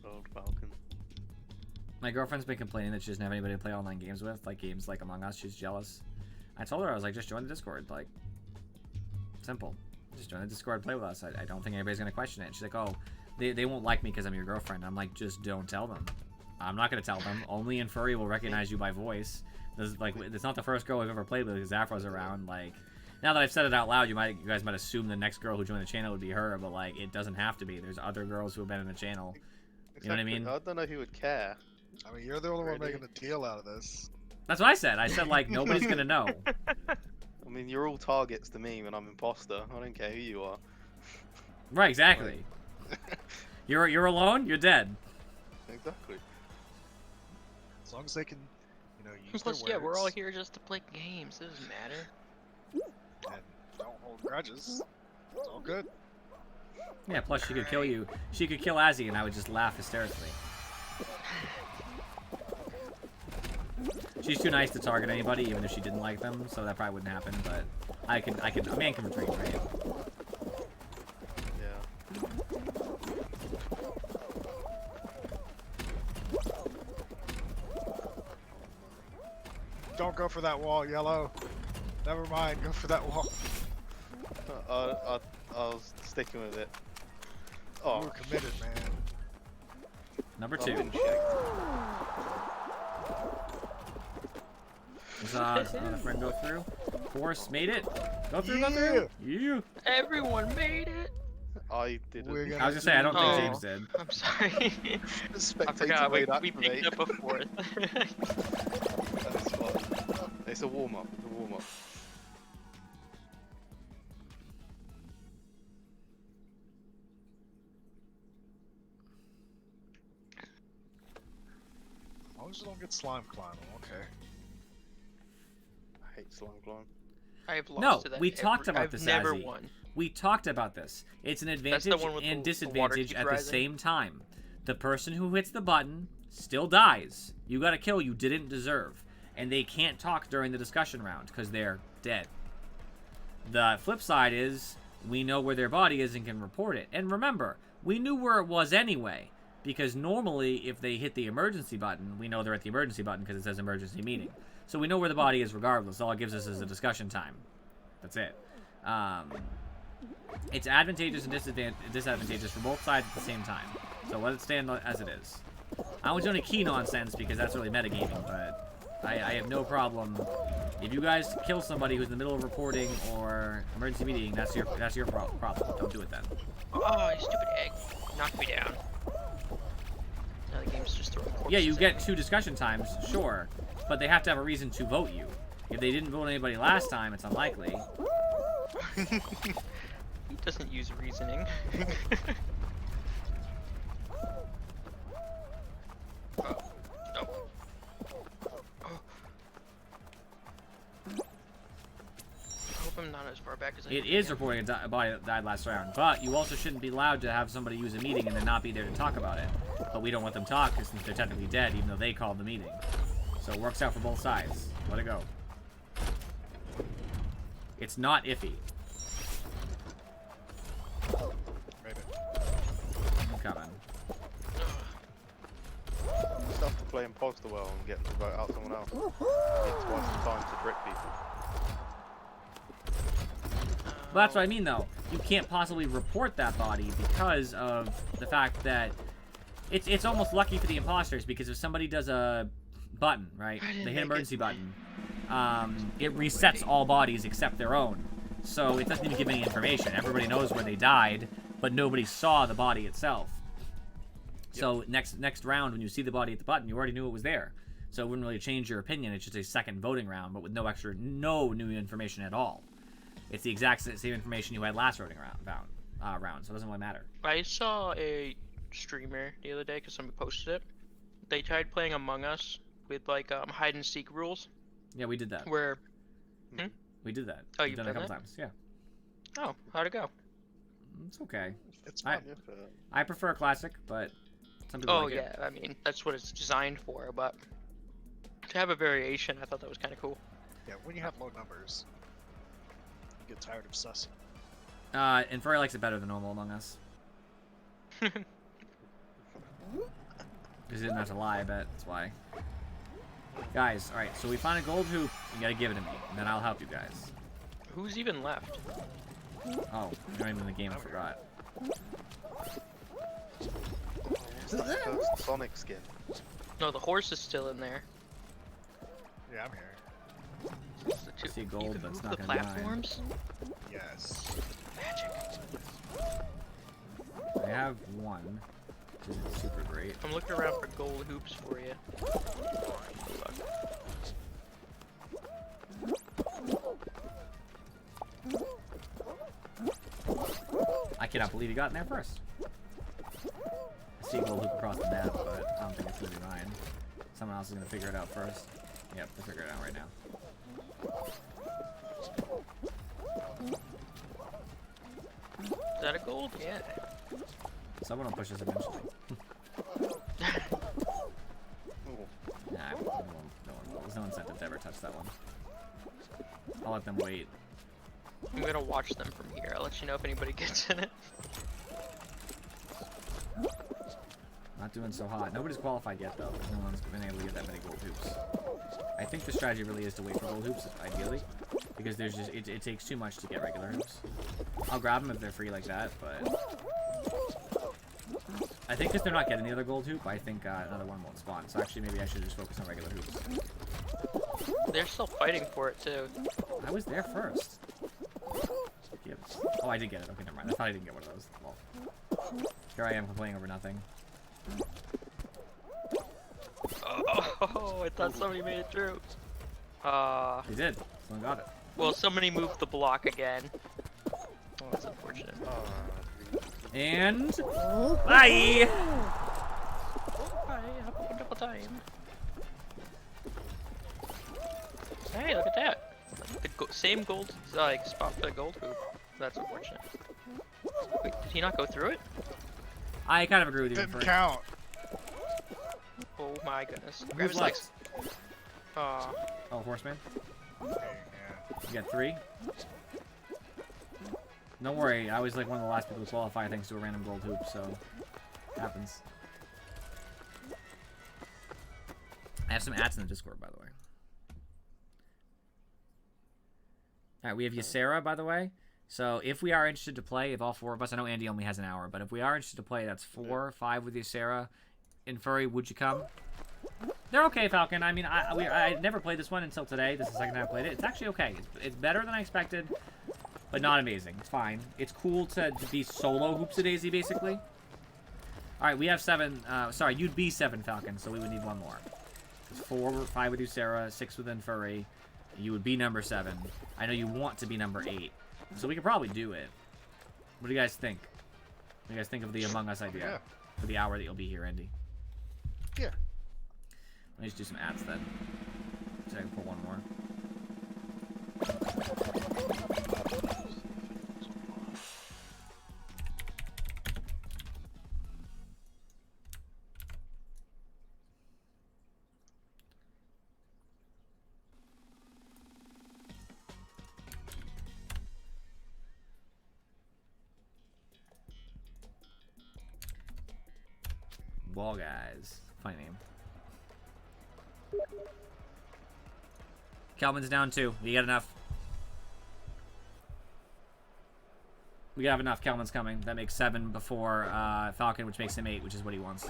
Old Falcon. My girlfriend's been complaining that she doesn't have anybody to play online games with, like games like Among Us. She's jealous. I told her, I was like, just join the Discord. Like, simple. Just join the Discord, play with us. I don't think anybody's going to question it. She's like, oh, they won't like me because I'm your girlfriend. I'm like, just don't tell them. I'm not going to tell them. Only in Furry will recognize you by voice. Like, it's not the first girl I've ever played with because Afro's around. Like, now that I've said it out loud, you guys might assume the next girl who joined the channel would be her, but like, it doesn't have to be. There's other girls who have been in the channel. You know what I mean? I don't know who would care. I mean, you're the only one Really? making a deal out of this. That's what I said. I said, like, nobody's going to know. I mean, you're all targets to me when I'm imposter. I don't care who you are. Right, exactly. You're alone, you're dead. Exactly. As long as they can, use Plus, their yeah, words we're all here just to play games. It doesn't matter. and don't hold grudges. It's all good. Yeah, plus she could kill you. She could kill Azzy and I would just laugh hysterically. She's too nice to target anybody, even if she didn't like them, so that probably wouldn't happen, but a man can retreat, right? Yeah. Don't go for that wall, Yellow. Never mind, go for that wall. I was sticking with it. Oh, You were committed, man. Number I've 2. been checked. Does another friend go through? Force made it. Go through, go through. Yeah. Everyone made it. I didn't. We're I gonna was gonna say I don't think Oh. James did. I'm sorry. The I spectator forgot. We made that picked activate. up a fourth. That is fun. It's a warm up. A warm up. It's Slime Climb. Okay. I hate slime climb. I've lost No, to that. we talked about I've this, never Azzy. won. We talked about this. It's an the advantage one with and the water disadvantage keeps at the rising? same time. The person who hits the button still dies. You got a kill you didn't deserve. And they can't talk during the discussion round because they're dead. The flip side is we know where their body is and can report it. And remember, we knew where it was anyway. Because normally, if they hit the emergency button, we know they're at the emergency button because it says emergency meeting. So we know where the body is regardless. All it gives us is a discussion time. That's it. It's advantageous and disadvantageous for both sides at the same time. So let it stand as it is. I don't do any key nonsense because that's really metagaming, but I have no problem. If you guys kill somebody who's in the middle of reporting or emergency meeting, that's your problem. Don't do it then. Oh, you stupid egg. Knocked me down. Now the game's just throwing corpses Yeah, you at get me. 2 discussion times, sure, but they have to have a reason to vote you. If they didn't vote anybody last time, it's unlikely. He doesn't use reasoning. Oh, no. Oh. I hope I'm not as far back as I It think is I am. reporting a body that died last round, but you also shouldn't be allowed to have somebody use a meeting and then not be there to talk about it. But we don't let them talk since they're technically dead, even though they called the meeting. So it works out for both sides. Let it go. It's not iffy. Made it. I'm coming. You just have to play imposter well and get to vote out someone else. It's twice the time to trick people. Well, that's what I mean, though. You can't possibly report that body because of the fact that it's almost lucky for the imposters, because if somebody does a button, right? They hit emergency button. It resets all bodies except their own. So it doesn't even give any information. Everybody knows where they died, but nobody saw the body itself. So next round, when you see the body at the button, you already knew it was there. So it wouldn't really change your opinion. It's just a second voting round, but with no new information at all. It's the exact same information you had last voting round, so it doesn't really matter. I saw a streamer the other day because somebody posted it. They tried playing Among Us with like hide and seek rules. Yeah, we did that. Where? We did that. Oh, We've you've done it a done couple times. Yeah, Oh, how'd it go? it's okay. It's I- fun. I prefer classic, but some people Oh like yeah, it. I mean that's what it's designed for. But to have a variation, I thought that was kind of cool. Yeah, when you have low numbers, you get tired of sussing. And Furry likes it better than normal Among Us. Because he didn't have to lie, I bet. That's why. Guys, alright, so we find a gold hoop. You gotta give it to me, and then I'll help you guys. Who's even left? Oh, you're not even in the game, I forgot. What's that first Sonic skin? No, the horse is still in there. Yeah, I'm here. It's the two- See you gold, can but it's move not the gonna be mine. platforms. Yes. Magic. I have one, which isn't super great. I'm looking around for gold hoops for you. Good luck. I cannot believe you got in there first. I see a gold hoop across the map, but I don't think it's gonna be mine. Someone else is gonna figure it out first. Yep, they'll figure it out right now. Is that a gold? Yeah. Someone will push us eventually. Ooh, Nah, no one will. There's no incentive to ever touch that one. I'll let them wait. I'm gonna watch them from here. I'll let you know if anybody gets in it. Not doing so hot. Nobody's qualified yet, though. No one's been able to get that many gold hoops. I think the strategy really is to wait for gold hoops, ideally, because there's just it takes too much to get regular hoops. I'll grab them if they're free like that, but I think because they're not getting the other gold hoop, I think another one won't spawn. So actually, maybe I should just focus on regular hoops. They're still fighting for it too. I was there first. Gibbs. Oh, I did get it. Okay, never mind. I thought I didn't get one of those. Well, here I am complaining over nothing. Oh, I thought somebody made it through. They did. Someone got it. Well, somebody moved the block again. Oh, that's unfortunate. And bye. Bye, have a wonderful time. Hey, look at that. The same gold like spot for the gold hoop. That's unfortunate. Wait, did he not go through it? I kind of agree with you. Didn't Inferred. count. Oh my goodness. Grab Who's his left? legs. Aw. Oh, Horseman. Okay, yeah. You got 3. Don't worry, I was like one of the last people to qualify thanks to a random gold hoop, so happens. I have some ads in the Discord, by the way. Alright, we have Ysera, by the way. So if we are interested to play, if all 4 of us, I know Andy only has an hour, but if we are interested to play, that's 4, 5 with Ysera. In Furry, would you come? They're okay, Falcon. I mean, I never played this one until today. This is the second time I played it. It's actually okay. It's better than I expected, but not amazing. It's fine. It's cool to be solo Hoops-A-Daisy, basically. Alright, we have 7. Sorry, you'd be 7, Falcon, so we would need 1 more. It's 4 or 5 with Ysera, 6 with Furry. You would be number 7. I know you want to be number 8. So we could probably do it. What do you guys think? What do you guys think of the Among Us idea? Yeah. For the hour that you'll be here, Andy. Yeah. Let me just do some ads then. So I can pull 1 more. Ball Guys. Funny name. Calvin's down 2. You got enough. We have enough. Calvin's coming. That makes 7 before Falcon, which makes him 8, which is what he wants.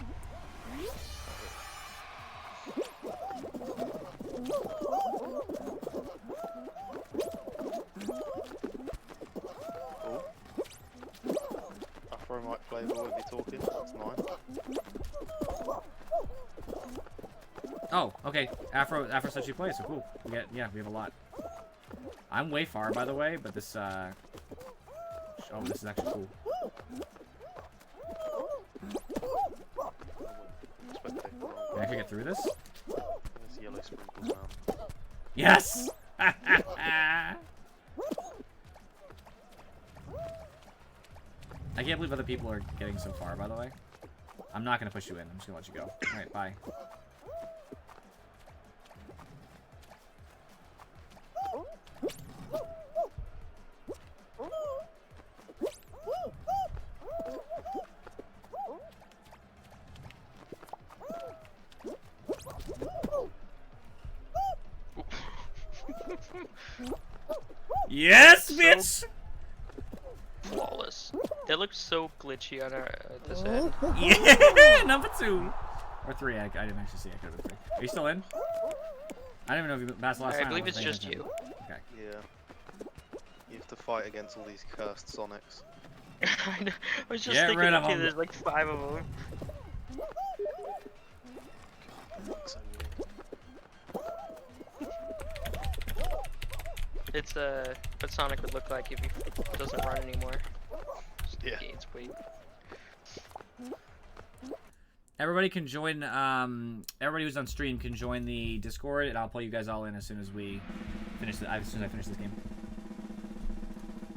Oh. Afro might flavour won't be talking. That's nice. Oh, okay. Afro said she plays, so cool. We have a lot. I'm way far, by the way, but this oh, this is actually cool. Can I actually get through this? There's yellow sprinkles now. Yes! I can't believe other people are getting so far, by the way. I'm not gonna push you in. I'm just gonna let you go. Alright, bye. Yes, bitch! Flawless. That looks so glitchy on our this end. Yeah, number 2 or 3. I didn't actually see. I could have been 3. Are you still in? I don't even know if you passed last I time. believe it's wasn't just paying you. attention. Okay. Yeah. You have to fight against all these cursed Sonics. I know. I was just Get thinking rid of okay, them. there's like 5 of them. So It's what Sonic would look like if he doesn't run anymore. Just Yeah. gains weight. Everybody can join. Everybody who's on stream can join the Discord, and I'll pull you guys all in as soon as we finish. As soon as I finish this game.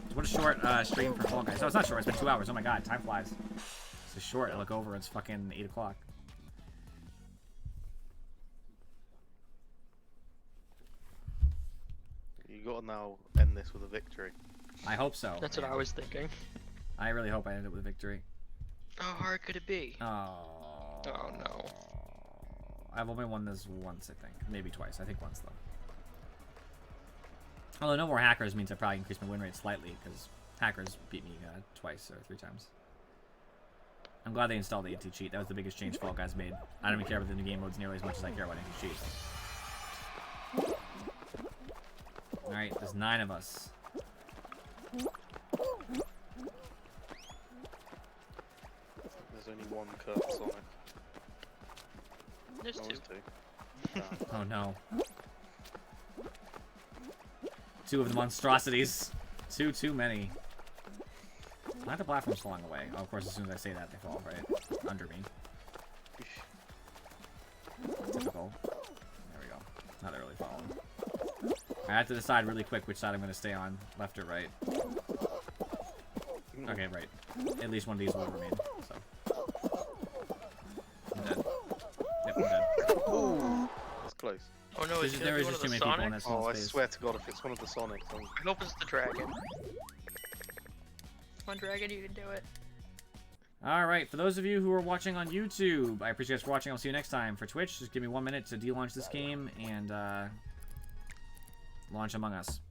So what a short stream for Fall Guys. No, it's not short. It's been 2 hours. Oh my god, time flies. It's a short. I look over. It's fucking 8 o'clock. You gotta now end this with a victory. I hope so. That's what I was thinking. I really hope I end it with a victory. How hard could it be? Oh. Oh no. I've only won this once, I think. Maybe twice. I think once, though. Although no more hackers means I probably increase my win rate slightly, because hackers beat me twice or 3 times. I'm glad they installed the anti-cheat. That was the biggest change Fall Guys made. I don't even care about the new game modes nearly as much as I care about anti-cheat. Alright, there's 9 of us. There's only one cursed Sonic. There's Oh, 2. there's 2. Oh no. 2 of the monstrosities. 2 too many. Why are the platforms falling away? Oh, of course, as soon as I say that, they fall right under me. Typical. There we go. Now they're really falling. I have to decide really quick which side I'm going to stay on, left or right. Okay, right. At least one of these will remain. So. I'm dead. Yep, I'm dead. Ooh, that's close. Oh no, is it There gonna is be one just of too the many people in Sonics? that small Oh, I space. swear to God, if it's one of the Sonics, I'm... I hope it's the dragon. Come on, dragon, you can do it. Alright, for those of you who are watching on YouTube, I appreciate you guys for watching. I'll see you next time. For Twitch, just give me 1 minute to de-launch this game and launch Among Us.